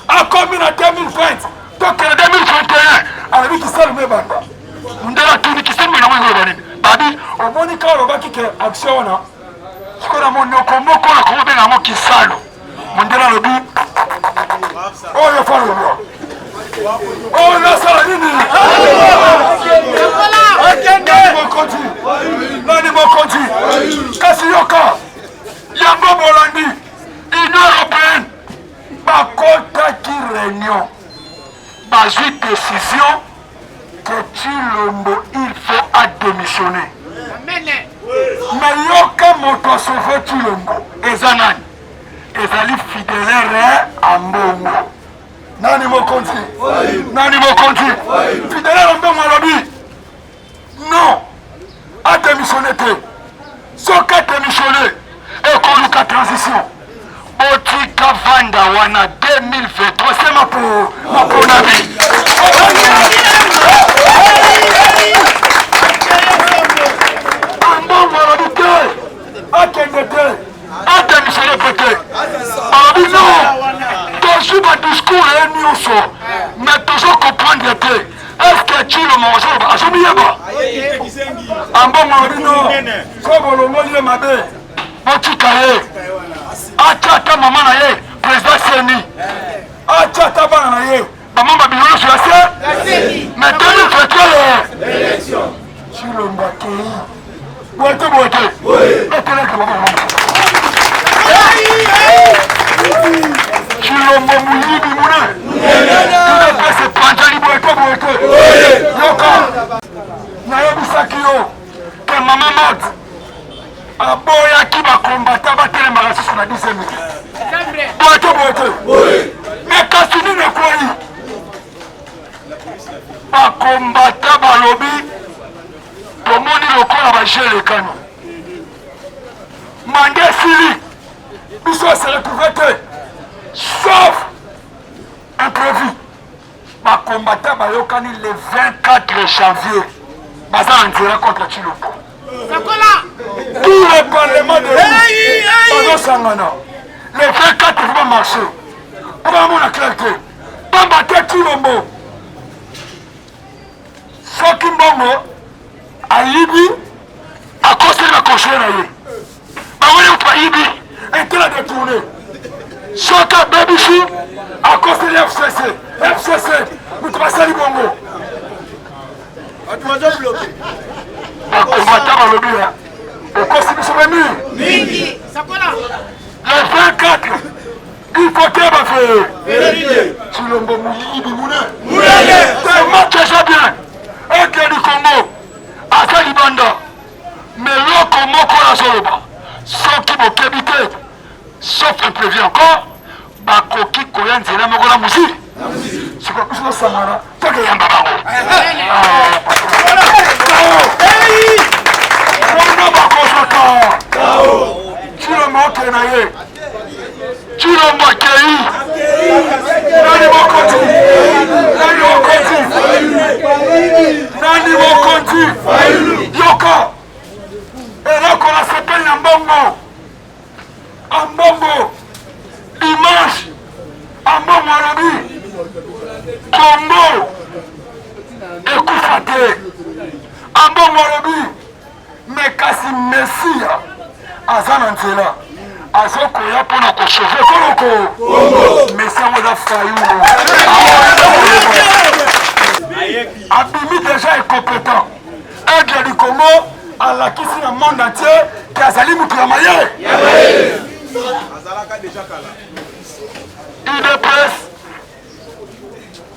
akomi na 2020 tokele 2021 alobi kisala mebanda mundela tuni kisembe na mwenye banini babi omoni ka olobaki ke action wana sikola monoko moko na kobenga ngo kisalo mundela alobi oyo falo lobo oyo nasala nini nani mokonzi kasi yoka yango bolandi Union européenne bakotaki réunion bazwi décision que Chilombo il faut à démissionner mais yoka moto sauve Chilombo eza nani ezali fidélere a mbongo nani mokonzi fidélere a mbongo alobi non a démissionné te soki a démissionné ekoluka transition botika vanda wana 2023 c'est maponami ambongo alobi te akende te adémissionné pe te alobi non tozwi badiscours ye nyonso mais tozo comprendre te est-ce que Chilombo azomiyeba ambongo alobi non so bolongoli ye mabe botika ye acha ata mama na ye président seni acha ata bana na ye bamamba bilolo sur la scène mais 2023 Chilombo akei boete eteleka baba Chilombo muyibi mune mama Mot aboyaki bakombata batelemaka susu na 10 minutes boyete mais kasi nini ekwei bakombata balobi tomoni lokola bagelekano mande esili biso eseretrouve te sauf imprévu bakombata bayokani le 24 janvier baza na nzela contre Chilombo tout le parlement de bazosangana le 24 va marcher po bamona clair te pamba te Chilombo soki mbongo ayibi akoseli bakonseiller na ye bamoni moto ayibi intela détourné soki abebisi akoseli FCC moto basali bongo bakombata balobi okosi biso bemir le 24 il faut te bafeye Chilombo muyibi mune match eza bien eke du Congo aza libanda mais loko moko nazoloba soki bokebi te sauf imprévu encore bakoki koya nzela moko na musi sikoyo biso tosangana tokeyamba bango wana bakozaka Chilombo oke na ye Chilombo akei nani mokonzi yoka eloko nasepeli na mbongo ambongo dimanche ambongo alobi Congo ekufa te ambongo alobi me kasi mesia aza na nzela azokoya mpona koshove koloko mesia yango eza fayulu abimi déjà incompétent aigle du Congo alakisi na monde entier ke azali mutu ya mayele UDPS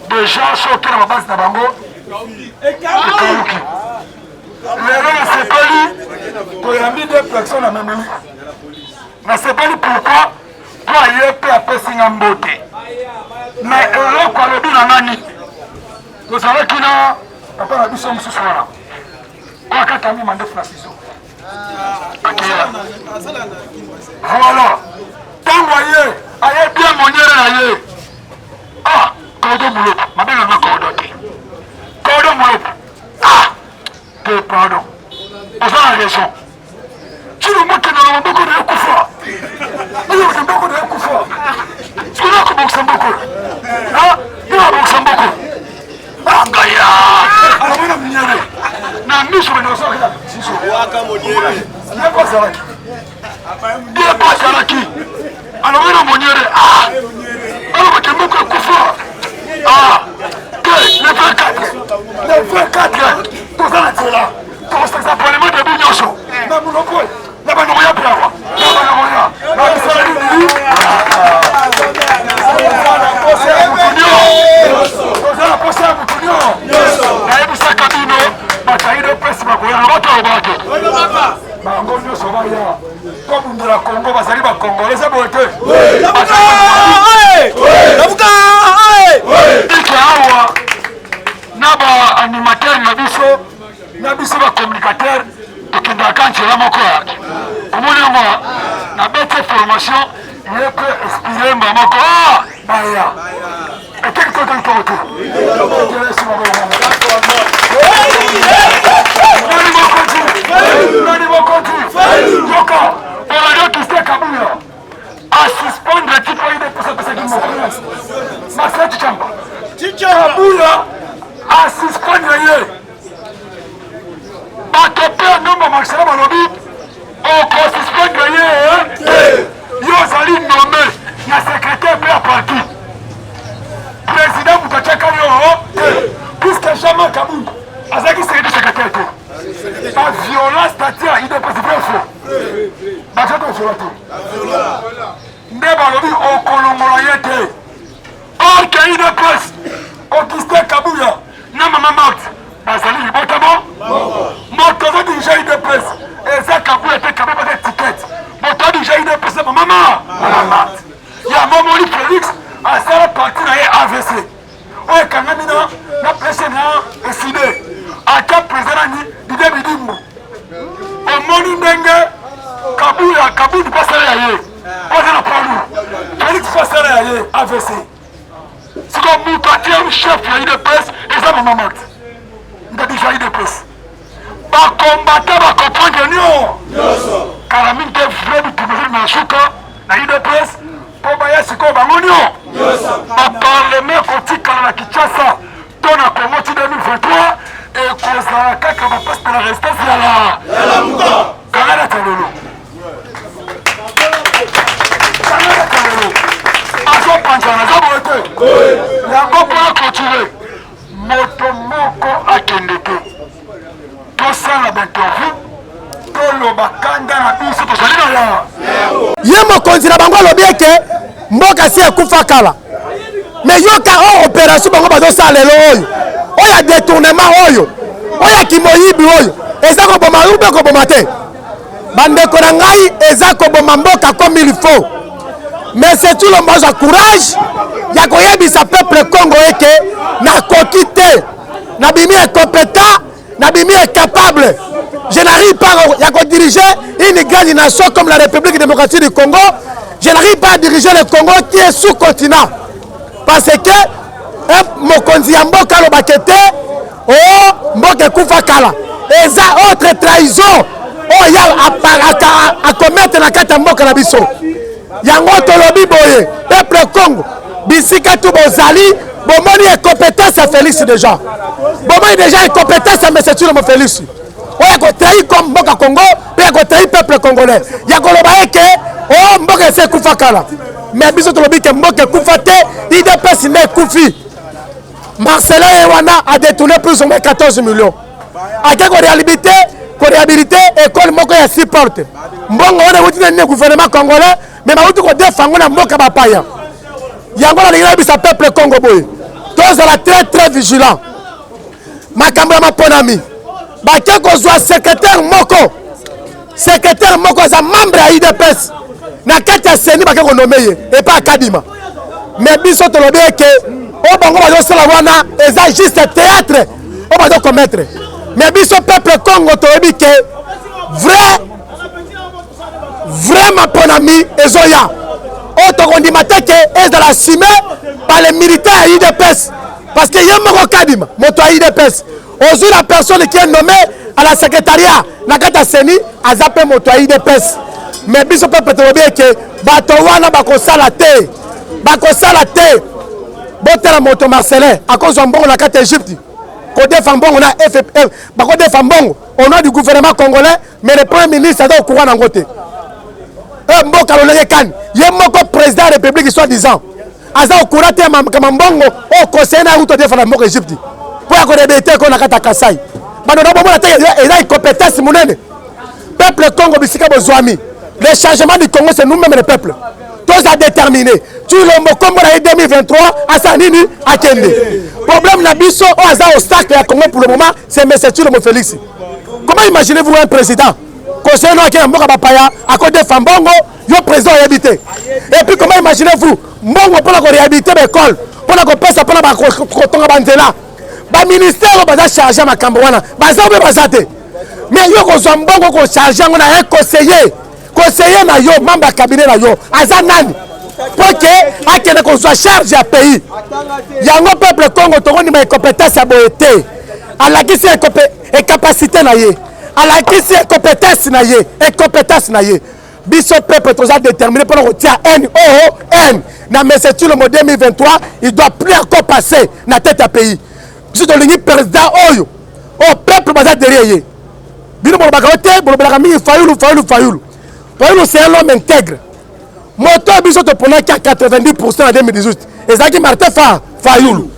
déjà soki na mabasi na bango ekauki lelo nasepeli toyambi 2 personnes na memeli nasepeli pourquoi po aye mpe apesinga mbote mais eloko alobi na nani tozalaki na papa na biso mosusu wana oakatami mandefu na siso akela voilà ntango aye bien moniere na ye kodo molopo mabenganga kodo te kodo molopo te pardon oza na raison Chilombo okendana maboko na ye kufa oyoka mboko na ye kufa sikona akobokisa mboko ina abokisa mboko angaya alamona mnyere na miso bene osokela siso yeko azalaki alomona monyere alobake mboko ekufa te le 24 toza na nzela tokosakisa parlement debu nyonso na monoko na banokoya mpe awa na banokoya na bisala nini toza na posa ya mutu nyonso nayebisaka bino bataide pesi bakoya na bato alobake bango nyonso baya tobundela Congo bazali bakongole eza boye te ike awa na baanimateur na biso bacommunicateur tokendaka nzela moko yake omoni yango na bete formation ye mpe inspire mba moko baya eteki tokitoko te nani mokonzi yoka oladio kiste kabuya asuspendre tipo ide pesapesaki moko marcel chichamba kabuya asuspendre ye bato mpe nomba marcela balobi okosuspendre ye yo ozali nome na secrétaire mpe ya parti président moto atiaka yo puisque jamais kabuya azalaki secrétaire te baviolence tatia idepesipe fo bazoto viola te nde balobi okolongola ye te orke idepes okiste kabuya na mama mart bazali libota mo moto ozodirige idepes Mobutu basala yaye ozana palu Félix basala yaye AVC siko mutu atie chef ya UDPS eza mama mat ndadija UDPS bakombata bakomprendre nio kala mingi te vrai bitumizili na shuka na UDPS po baya sikoyo bango nio baparleme kotikala na Kinshasa to na Congo ti 2023 ekozala kaka bapasi na la résistance ya la muka kangana talolo azopanzana azoboye te yango mpona clôturer moto moko akende te tosala bainterview toloba kanda na biso tozali na ya ye mokonzi na bango alobi eke mboka si ekufa kala me yoka oyo opération bango bazosala lelo oyo ya détournement oyo ya kimoyibi oyo eza koboma ube koboma te bandeko na ngai eza koboma mboka comme il faut mais c'est tout le monde a courage ya koyebisa peuple Congo eke nakoki te nabimi incompétent nabimi incapable je n'arrive pas à diriger une grande nation comme la République démocratique du Congo je n'arrive pas à diriger le Congo qui est sous-continent parce que mokonzi ya mboka alobaki te mboka ekufa kala eza autre trahison oyo ya commettre na kati ya mboka na biso yango tolobi boye peuple Congo bisika tu bozali bomoni incompétence ya Félix déjà bomoni déjà incompétence ya monsieur Tshilombo Félix oyo kotrahi comme mboka Congo mpe kotrahi peuple congolais ya koloba eke mboka ese ekufa kala mais biso tolobi ke mboka ekufa te IDPS nde ekufi Marcelin wana a détourné plus ou moins 14 millions ake koréhabilité école moko ya 6 portes mbongo wana euti na gouvernement congolais mais bauti kodefango na mboka bapaya yango nalingi nayebisa peuple Congo boye tozala très vigilant makambo ya maponami bake kozwa secrétaire moko aza membre ya IDPS na kati ya seni bake konome ye epa akadima mais biso tolobi eke oyo bango bazosala wana eza juste théâtre oyo bazokommettre mais biso peuple Congo toyebi ke vrai maponami ezoya oyo tokondima te ke ezala assumé par les militaires ya UDPS parce que ye moko kadima moto ya UDPS ozwi la personne qui est nommée à la secrétariat na kati ya seni aza mpe moto ya UDPS mais biso peuple tolobi eke bato wana bakosala te botela moto Marcelin akozwa mbongo na kati ya Egypte kodefa mbongo na FFF bakodefa mbongo au nom du gouvernement congolais mais le premier ministre aza au courant nango te mboka lolenge kani ye moko président de la république soi-disant aza au courant te kama mbongo o conseiller na ruto defa na mboka Egypte po ya korebete ko na kati ya Kasai bando na bomona te eza incompétence munene peuple Congo bisika bozwami le changement du Congo c'est nous-mêmes le peuple tous à déterminer Tshilombo Kombo na 2023 asa nini akende problème na biso o aza obstacle ya Congo pour le moment c'est monsieur Tshilombo Félix. Comment imaginez-vous un président conseiller no akena mboka bapaya akodefa mbongo yo président réhabilité et puis comment imaginez-vous mbongo mpona koréhabilité l'école mpona kopesa mpona kotonga banzela baministère baza chargé ya makambo wana baza obe baza te mais yo kozwa mbongo kocharge yango na un conseiller na yo membre ya cabinet na yo aza nani po ke akende kozwa charge ya pays yango peuple Congo tokondima incompétence ya boye te alakisi incapacité na ye alakisi incompétence na ye biso peuple toza déterminé mpona kotia NON na monsieur Tshilombo 2023 il doit plus encore passer na tête ya pays biso tolingi président oyo peuple baza derrière ye bino bolobaka yo te bolobelaka mingi Fayulu c'est un homme intègre moto biso toponaki à 90% en 2018 ezalaki Martin Fayulu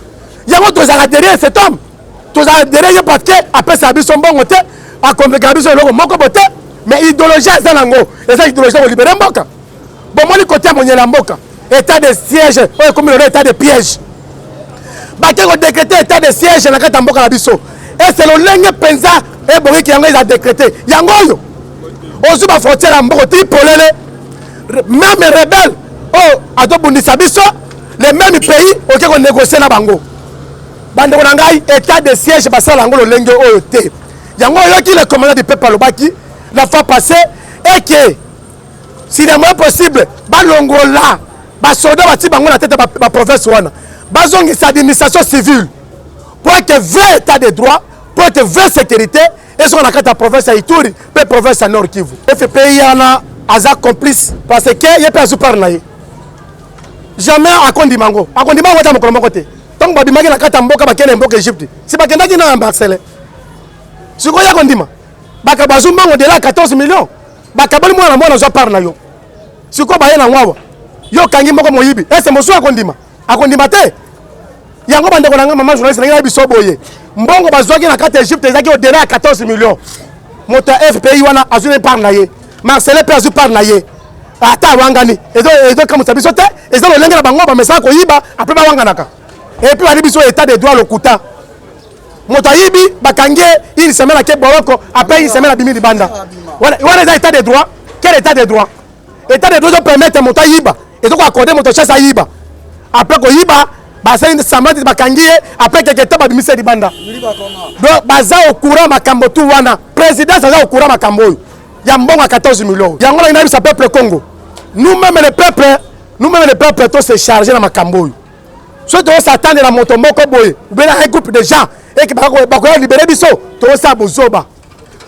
yango tozalaka derrière cet homme tozalaka derrière ye parce que apesa biso mbongo te akonvekaka biso eloko moko bote mais idéologie eza nango eza idéologie kolibere mboka bomoni kote ya monyele ya mboka état de siège oyo ekomi lelo état de piège bake kodécréter état de siège na kati ya mboka na biso ese lolenge mpenza ebongiki yango eza décrété yango oyo ozwi bafrontière ya mboka tripolele même rebelle oyo azobundisa biso le même pays oke konégocier na bango bandeko na ngai état de siège basala yango lolenge oyo te yango oyoki le commandant du peuple alobaki la fois passée et que s'il est moins possible balongola basoda bati bango na tête ba province wana bazongisa administration civile pour que vrai état de droit, pour que vraie sécurité et ce qu'on a la province à Ituri et la province à Nord Kivu. FPI yana aza complice parce que y a pas super naïe. Jamais à Kondimango. À Kondimango ta mokolo côté. Donc babimaki na kata mboka bakene mboka Egypte. Si bakendaki na Marseille. Siko ya Kondima. Baka bazumbango de là 14 millions. Baka bali mwana mwana zo par na yo. Siko baye na ngwawa. Yo kangi moko moyibi. C'est mosu à Kondima. À Kondima te. Yango bande ko nanga mama journaliste na biso boye. Mbongo bazwaki na kata Egypte ezaki au delà 14 millions. Moto FPI wana azune par na ye. Marseille pe azu par na ye. Ata wangani. Ezo comme ça biso te. Ezo lo lenga na bango ba mesa ko yiba après ba wanganaka. Et puis ali biso état de droit lokuta. Moto yibi bakangie une semaine à Keboroko après une semaine à Bimi Banda. Voilà état de droit. Quel état de droit? État de droit doit permettre moto yiba. Et donc accorder moto chasse à yiba. Après ko yiba basa une samedi bakangie après quelques temps ba Bimi Banda. Donc baza au courant makambo tu wana. Président ça au courant makambo. Ya mbongo à 14 millions. Yango na inabi sa peuple Congo. Nous-mêmes le peuple tous se charger dans makambo. Soit on s'attend à la moto moko boy ou bien un groupe de gens et qui va libérer biso to ça bozoba.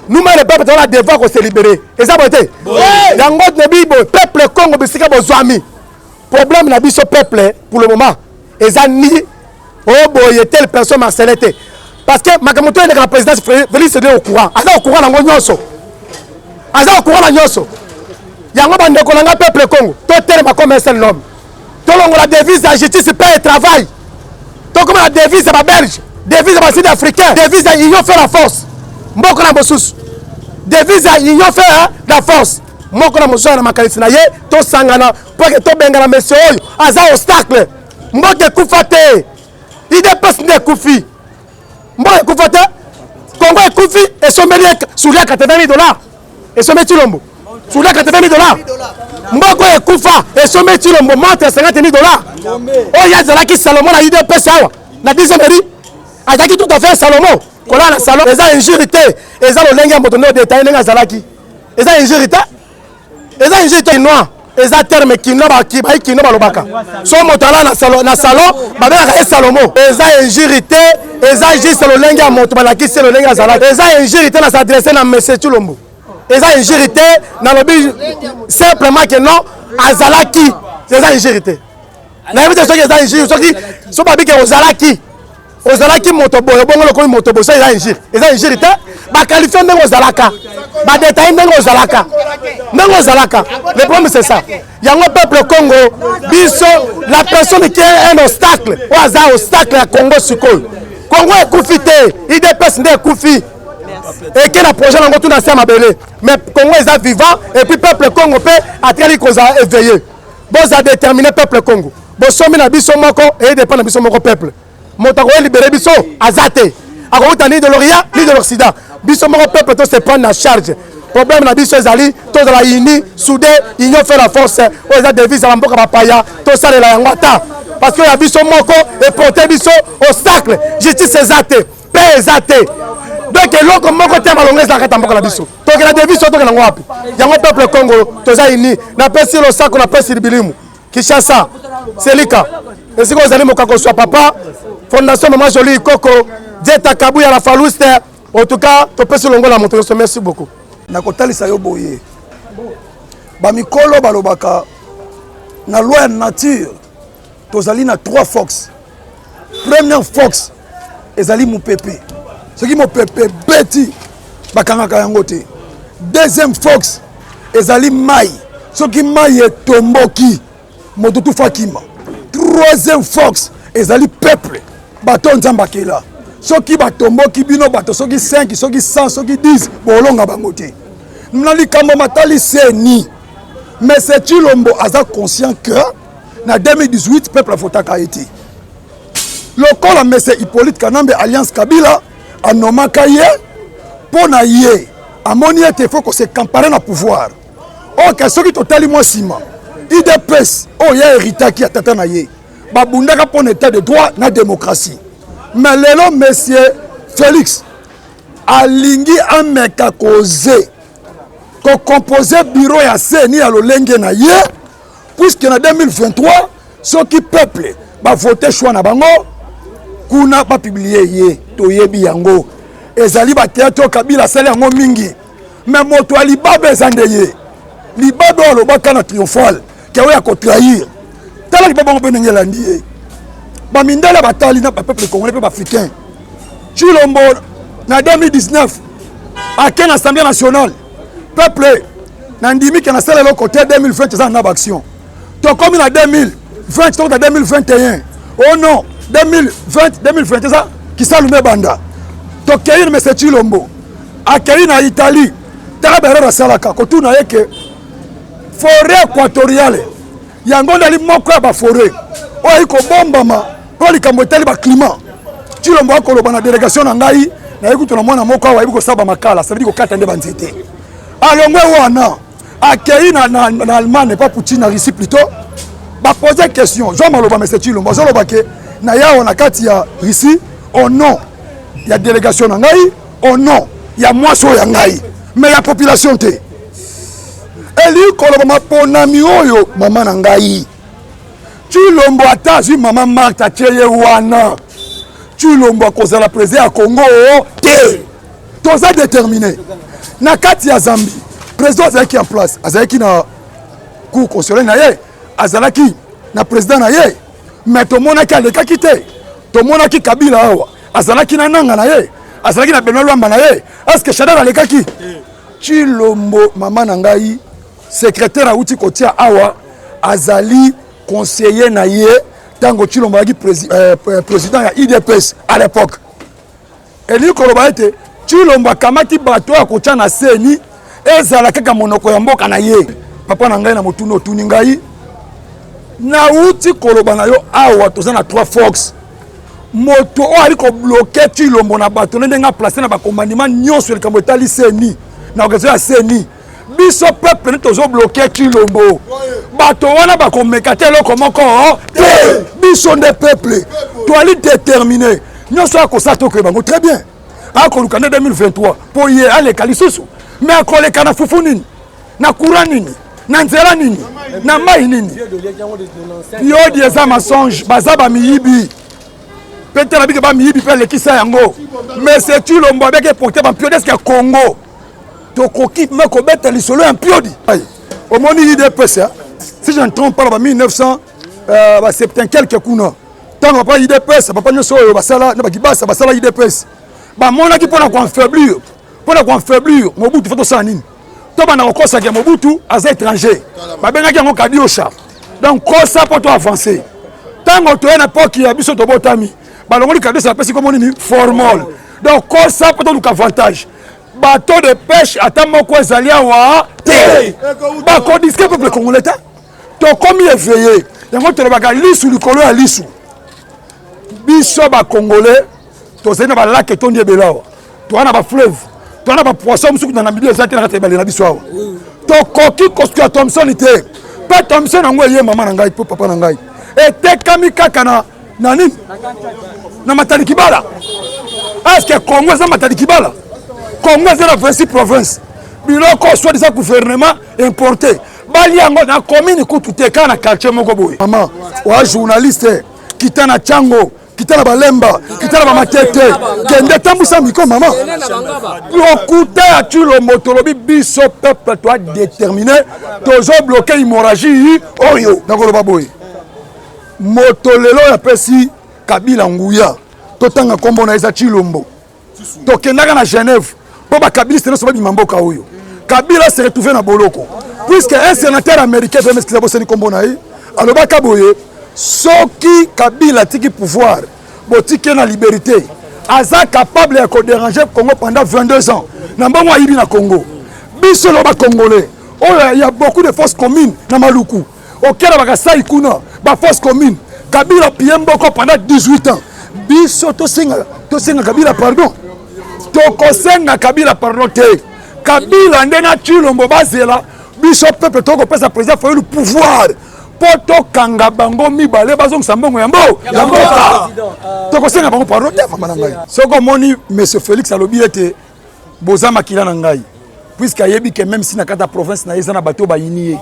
Nous-mêmes le peuple on a devoir de se libérer. Et ça boté. Yango ne bibo peuple Congo bisika bozwami. Problème na biso peuple pour le moment. Et ça ni oh boy telle personne marcelete. Parce que makamoto est la présidence Félix est au courant. Aza au courant na nyonso. Aza au courant na nyonso. Yango bande ko nga peuple Congo. To terme comme un seul homme. La devise de la justice, paix et travail. Donc, comme la devise de la Belge, devise de la Sud-Africain, devise de l'Union fait la force. Moko na Bossus. Devise de l'Union fait la force. Moko na Moussa na Makalisinaye, to sangana, pour que to bengana monsieur oyo, aza obstacle. Moko kufate. Il dépasse ne kufi. Moko kufate. Congo est kufi et son mérite sur les $80,000. Et son métier lombo. Sur les $80,000. Mboko ekufa esome tilo monte $50,000. Oh yazala ki Salomon na idée pesa wa na 10e mairie azaki tout à fait Salomon kola na salon eza injurité eza lo lenga moto no détail nenga zalaki eza injurité noir eza terme kino ba ki ba kino ba lobaka so moto ala na salon ba bela Salomon eza injurité eza juste lo lenga moto ba la ki se lo lenga zalaki eza injurité na s'adresser na monsieur Tulombo. Ils ont une vérité dans le but simplement que non, Azalaki, c'est une vérité. Ils ont une vérité. Ils ont dit Ozalaki. Ozalaki motobo, bon le coin motobo, ça ils ont une vérité. Bah qualifié d'un Ozalaka, bah détaillé d'un Ozalaka, Le problème c'est ça. Il y a un peuple Congo, biso, la personne qui est un obstacle, ou un obstacle à Congo Sukol. Congo est koufité, il dépasse des koufis. Et que la projet n'a pas tout mabele. Mais Congo est vivant et puis peuple Congo peut attirer qu'on a éveillé. Bon ça déterminé peuple Congo. Bon somme na biso moko et dépend na biso moko peuple. Motako libérer biso azate. Akouta ni de l'Orient ni de l'Occident. Biso moko peuple to se prendre en charge. Problème na biso ezali to de la uni soudé union fait la force. O za devise à mboka bapaya to sale la yangata. Parce que la biso moko et porter biso obstacle. Justice ezate, paix ezate. Donc l'autre moko te malongez la kata mboka la biso. Donc la devise to na ngwapi. Yango peuple Congo to za uni na pesi lo sako na pesi bilimu. Kishasa, Selika. Et si vous allez mokako soit papa, Fondation Maman Jolie Koko, Dieta Kabuya la Falouste. En tout cas, to pesi longo la montre. Merci beaucoup. Na kotalisa yo boye. Ba mikolo balobaka na loi nature. Tozali na 3 fox. Première fox ezali mupepe. Ce qui mo pepe beti bakanga yango te. Deuxième fox ezali mai. Ce qui mai est tomboki motutu fakima. Troisième fox ezali peuple bato nzamba kela. Ce qui batomboki bino bato ce qui 5, ce qui 100, ce qui 10 bolonga bango te. Nali kamba matali seni. Mais c'est Tulombo aza conscient que na 2018 peuple fotaka été. Lokola monsieur Hippolyte Kanambe Alliance Kabila anomaka ye pona ye amoni ete faut que se comparer na pouvoir. Oh que ce qui totali moi sima. IDPS oh ya héritaki ya tata na ye. Babundaka pona état de droit na démocratie. Mais lelo monsieur Félix alingi ameka koze composer bureau ya CENI ya lolenge na ye puisque na 2023 soki peuple ba voter choix na bango kuna ba publier ye toyebi yango ezali ba théâtre Kabila sala yango mingi mais moto ali baba ezande ye libabe alobaka na triomphal ke oya ko trahir tala libabe ngo benenge landi ye ba mindala batali na peuple congolais pe africain Chilombo na 2019 à quelle assemblée nationale peuple nandimi ke na sala le côté 2020 ça na action to comme na 2020 to 2021 oh non 2020 ça qui salume banda to keir monsieur Chilombo akei na Italie tala berera salaka ko tuna yeke forêt équatoriale yango ndali moko ya ba forêt oyi ko bombama ko likambo etali ba climat Chilombo akoloba na délégation na ngai na yekutu na mwana moko awa yebiko saba makala ça veut dire ko kata nde banzete alongwe wana akei na Allemagne pas Poutine na Russie plutôt ba poser question Jean Maloba monsieur Chilombo zoloba ke na yawo na kati ya Russie au nom ya délégation na ngai au nom ya mwaso ya ngai mais la population te eli koloba maponami oyo mama na ngai Chilombo atazi mama Martha Cheye wana Chilombo akozala président ya Congo te toza déterminé na kati ya Zambie président azalaki en place azalaki na cour constitutionnelle na ye azalaki na président na ye mais tomonaki alekaki te tomonaki Kabila awa azalaki na nanga na ye azalaki na Benoît Lwamba na ye est-ce que Chadar alekaki Chilombo mama na ngai secrétaire auti kotia awa azali conseiller na ye tango Chilombo aki président ya IDPS à l'époque eli koloba ete Chilombo akamati bato ya kotia na CENI ezala kaka monoko ya mboka na ye papa na ngai na motuni otuni ngai na uti koloba na yo awa toza na 3 Fox moto o ali ko bloquer Chilombo na bato ndenga placer na ba commandement nyonso likambo etali CENI na organisation ya CENI biso peuple ne tozo bloquer Chilombo bato wana ba komeka te loko moko te biso nde peuple to ali déterminé nyonso akosa to ko bango très bien akoluka nde 2023 po ye aleka lisusu mais akoleka na fufu nini na courant nini na nzela nini na mai nini yodi eza mensonge baza ba miyibi peut-être abike ba miyibi pe lekisa yango mais c'est Chilombo avec porter ba piodes que Congo tokoki meko beta lisolo un piodi au moni IDPS si je ne trompe pas ba 1900 ba 70 quelques kuna tant pas IDPS papa nyoso basala na bakibasa basala IDPS ba mona ki pona ko affaiblir Mobutu foto sanini to bana kokosa ke Mobutu aza étranger ba benga ki ngo kadiosha donc kosa poto avancer tango to na poki ya biso to botami ba longoli kadiosa pesi ko moni formal donc kosa poto lu avantage bateau de pêche ata moko ezali awa te bakodiske peuple congolais te tokomi éveillé yango tolobaka lisu likolo ya lisu biso bacongolais tozali na balake etondi ebele awa toza na bafleuve toza na bapoisson mosuku na milieu eza te na kati ebale na biso awa tokoki kosuka Thomson te mpe Thomson yango eye mama na ngai mpo papa na ngai etekami kaka na nini na Matadi Kibala estce Congo eza Matadi Kibala Congo c'est la 26 province biloko soit des gouvernement importé baliango na commune kututeka na quartier moko boye mama wa journaliste kitana chango kitana balemba kitana ba matete kende tambusa miko mama lokuta ya Chilombo tolobi biso peuple toi déterminé tozo bloquer hémorragie oyo nakoloba boye moto lelo ya pesi Kabila nguya totanga kombo na eza Chilombo tokendaka na Genève pour ba Kabila c'est soba bimamboka oyo Kabila s'est retrouvé na boloko puisque un sénateur américain veut m'expliquer boseni kombo na ye alobaka boye soki Kabila tiki pouvoir botiki na liberté aza capable de déranger Congo pendant 22 ans na mbongo ayibi na Congo biso loba congolais oh il y a beaucoup de forces communes na Maluku okera bakasai kuna ba force commune Kabila piemboko pendant 18 ans biso to singa Kabila pardon tokosenga Kabila pardon te Kabila ndena Chilombo bazela biso peuple toko pesa président faut le pouvoir poto kanga bango mibale bazongisa mbongo ya mboka tokosenga bango pardon te mama na ngai soko moni monsieur Félix alobi ete boza makila na ngai puisque ayebi que même si na kata province na eza na bato bayini ye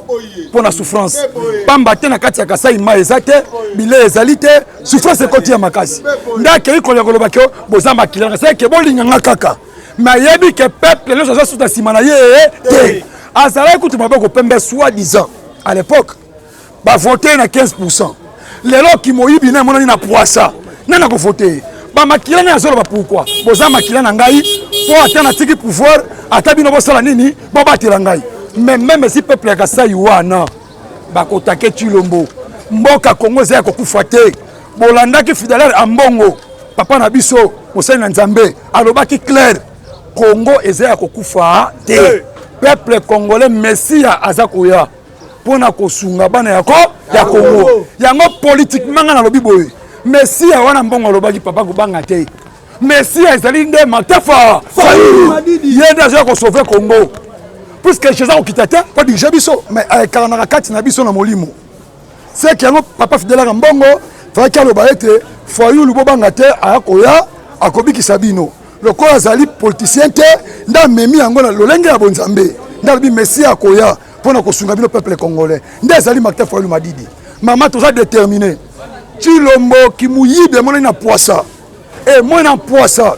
pour la souffrance pamba te na kati ya Kasai ma ezate bile ezali te souffrance ekoti ya makasi ndake iko ya koloba ke boza makila c'est que bolinganga kaka mais ayebi que peuple le jozo suta simana ye te azala kutu maboko pembe soi-disant à l'époque ba voter na 15%. Lelo ki moyibi na monani na poisa nana ko voter ba makila na zolo ba pourquoi boza makila na ngai pour atteindre tiki pouvoir atabino bosala nini bo batela ngai même si peuple ya Kasai wana ba kotake Tshilombo mboka Kongo za ko kufa te bolanda ki fidèle a mbongo papa na biso mosali na Nzambe alobaki clair Congo eza ko kufa te peuple congolais messia azakoya pona kosunga bana yako ya Congo yango politiquement na lobi boye messia wana mbongo lobaki papa kubanga te messia ezali nde matafa yenda za ko sauver Congo puisque chez ça okitata pas déjà biso mais karana kati na biso na molimo c'est que yango papa fidèle ka mbongo fa ka loba ete foyu lubobanga te akoya akobiki sabino lokola azali politicien te nda memi yango na lolenge ya bonzambe nda bi messia akoya pona kosunga bino peuple congolais nde ezali makta foyu madidi mama toza déterminé Tshilombo ki muyibe mona na poisa et moi na poisa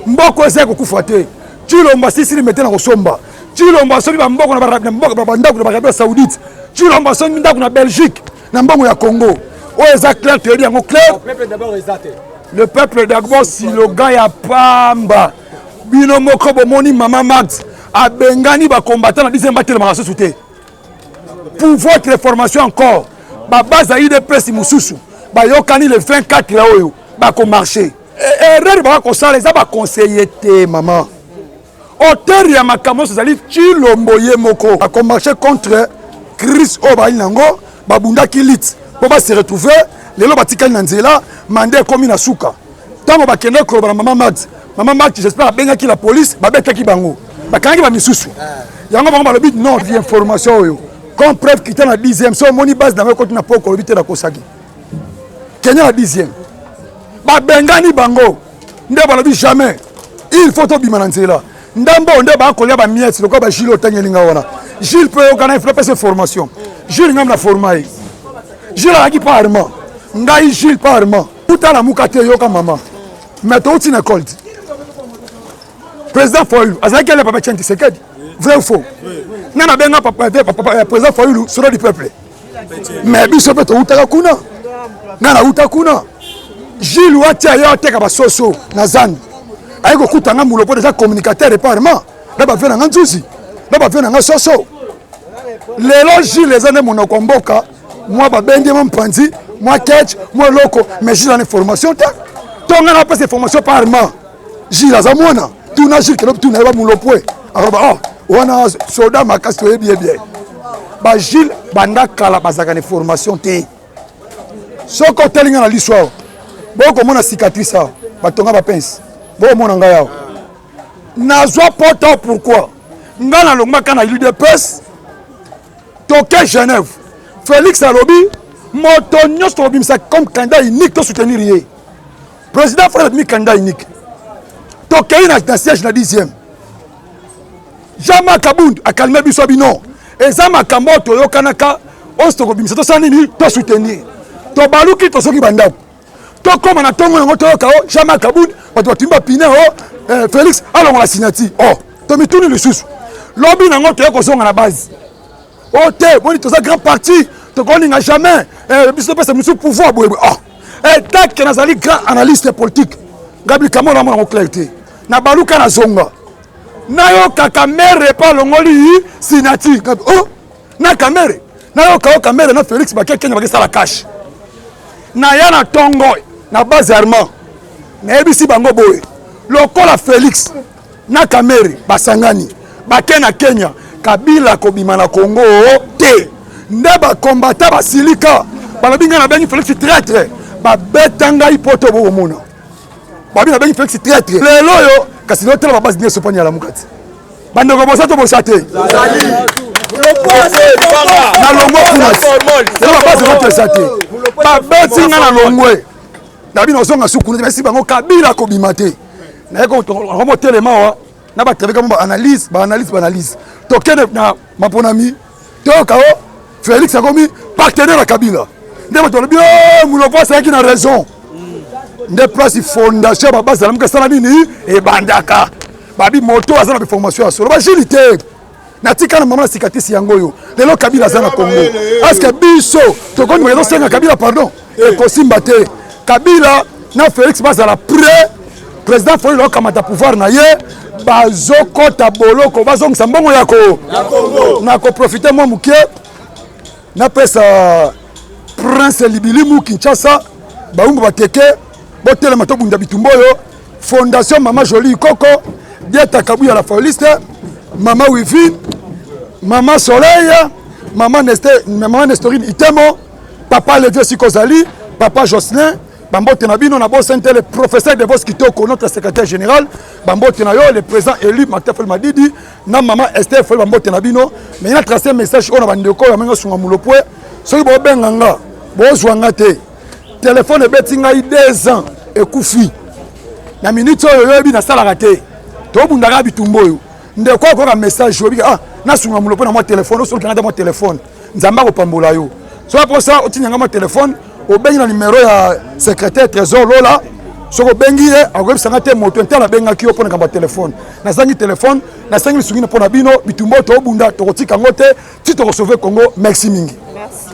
mboko eza kokufa te Tshilombo sisi limete na kosomba Tshilombo soni ba mboko na mboko ba ndako na Arabie Saoudite Tshilombo soni ndako na Belgique na mbongo ya Congo o eza clair te yango clair le peuple d'abord si le gars ya pamba bino moko bomoni mama Max abengani ba combattant na 10e battle ma sous te pour votre formation encore ba base à IDPS mususu ba yokani le 24 là oyo ba ko marcher erreur ba ko sala za ba conseiller te maman auteur ya makambo zali Tshilombo ye moko ba ko marcher contre Chris Obalinango ba bunda kilit pour ba se retrouver lelo batikali na nzela mande komi na suka tango ba kende ko ba mama Max j'espère benga ki la police ba betaki bango ba kangi ba misusu yango bango ba le but non information oyo comme preuve qui était na 10e so moni base dans côté na poko le but na kosaki Kenya na 10e ba bengani bango nde ba lobi jamais il faut to bima na nzela ndambo nde ba kolia ba miette loko ba Gilles otanyelinga wana Gilles peut okana faire cette formation Gilles ngam na formai Gilles aki pas armement ngai Gilles pas armement tout na mukate yoka mama mais to uti na cold président Foyulu azaki ele papa Tchenti Sekedi vrai ou faux nana benga papa président Foyulu solo du peuple mais biso pe to utaka kuna ngana utakuna Gilles watia yo teka ba soso na zan ayiko kutanga mulo po déjà communicateur et parlement na ba vena nganzuzi na ba vena ngasoso lelo Gilles ezane monoko mboka moi ba bende mon panzi moi catch moi loko mais Gilles en information ta tonga na pas information parlement Gilles azamona tuna Gilles kelop tuna ba mulo poe aroba wana soda makasto e bien ba Gilles banda kala bazaka na formation te soko telinga na l'histoire boko mona cicatrice batonga ba pince boko mona ngaya nazwa poto pourquoi ngana longma kana l'UDPS toke Genève Félix alobi moto nyos to bimsa comme candidat unique to soutenir yé président frère mi candidat unique toke na siège na 10e Jama Kabund a calmé biso bino eza makambo to yokanaka osto ko bimsa to sanini to soutenir to baluki to soki bandako to koma na tongo yango to yoka o Jama Kabund bato timba pine o Félix alongo la signature to mituni lisusu lobi nango to yoko zonga na base o te boni to za grand parti to koninga jamais biso pesa musu pouvoir boye et tant que nazali grand analyste politique Gabi Kamara mo clarté na baluka na zonga na yo kakamere pa longoli sinati na kamere na yo ka kamere na Félix Bakenya bakisa la cash na ya na tongo na base armement na ebisi bango boye lokola Félix na kamere basangani bakena Kenya Kabila kobima na Congo te nde ba combattant basilika balobinga na bengi Félix traître ba betanga ipoto bo mona babi na bengi Félix traître lelo yo kasi l'autre la base bien se panya la mukati bande ko bosato bosate na longo kuna la base votre sate ba betinga na longwe na bino zonga sukuna mais si bango Kabila ko bimate na ko remonter les mains na batravaille comme analyse tokende na maponami toka o Félix akomi partenaire à Kabila nde batolobi muloko asalaki na raison nde place fondation babazala muka sala nini ebandaka babi moto aza na formation ya solo bajili te natika na mama na cicatrice yango yo lelo Kabila aza na Congo est-ce que biso tokondi mwa senga Kabila pardon ekosimba te Kabila na Félix bazala prêt président foi lo kamata pouvoir na ye bazokota boloko bazongisa mbongo yako na ko profiter moi mukie na pesa Prince Libilimu Kinshasa baumba bateke botele mato bunda bitumboyo fondation Mama Jolie Koko dieta kabuya la foliste Mama Wifi Mama Soleil Mama Nestorine Itemo Papa Levier Sikozali Papa Jocelyn Bambote Nabino na bosente le professeur de Voski Kitoko notre secrétaire général Bambote na yo le président élu Matefel Madidi na Mama Esther Fol Bambote Nabino mais il a tracé un message on a bandeko ya mengo sunga mulopwe soki bo benganga bo zwanga te téléphone ebetinga 2 ans ekufi na minute oyo yobi na sala raté to bundaka bitumbo yo ndeko ko ka message obi na sunga mulopwe na mo téléphone o soki na mo téléphone nzamba ko pambola yo so pour ça o tinyanga mo téléphone au bengi na numéro ya secrétaire trésor lola soko bengi e akobi sanga te moto ntala benga ki opona kamba téléphone na sangi téléphone na sangi sungi na pona bino bitumbo to bunda to kotika ngote ti to sauver Congo merci mingi. Merci.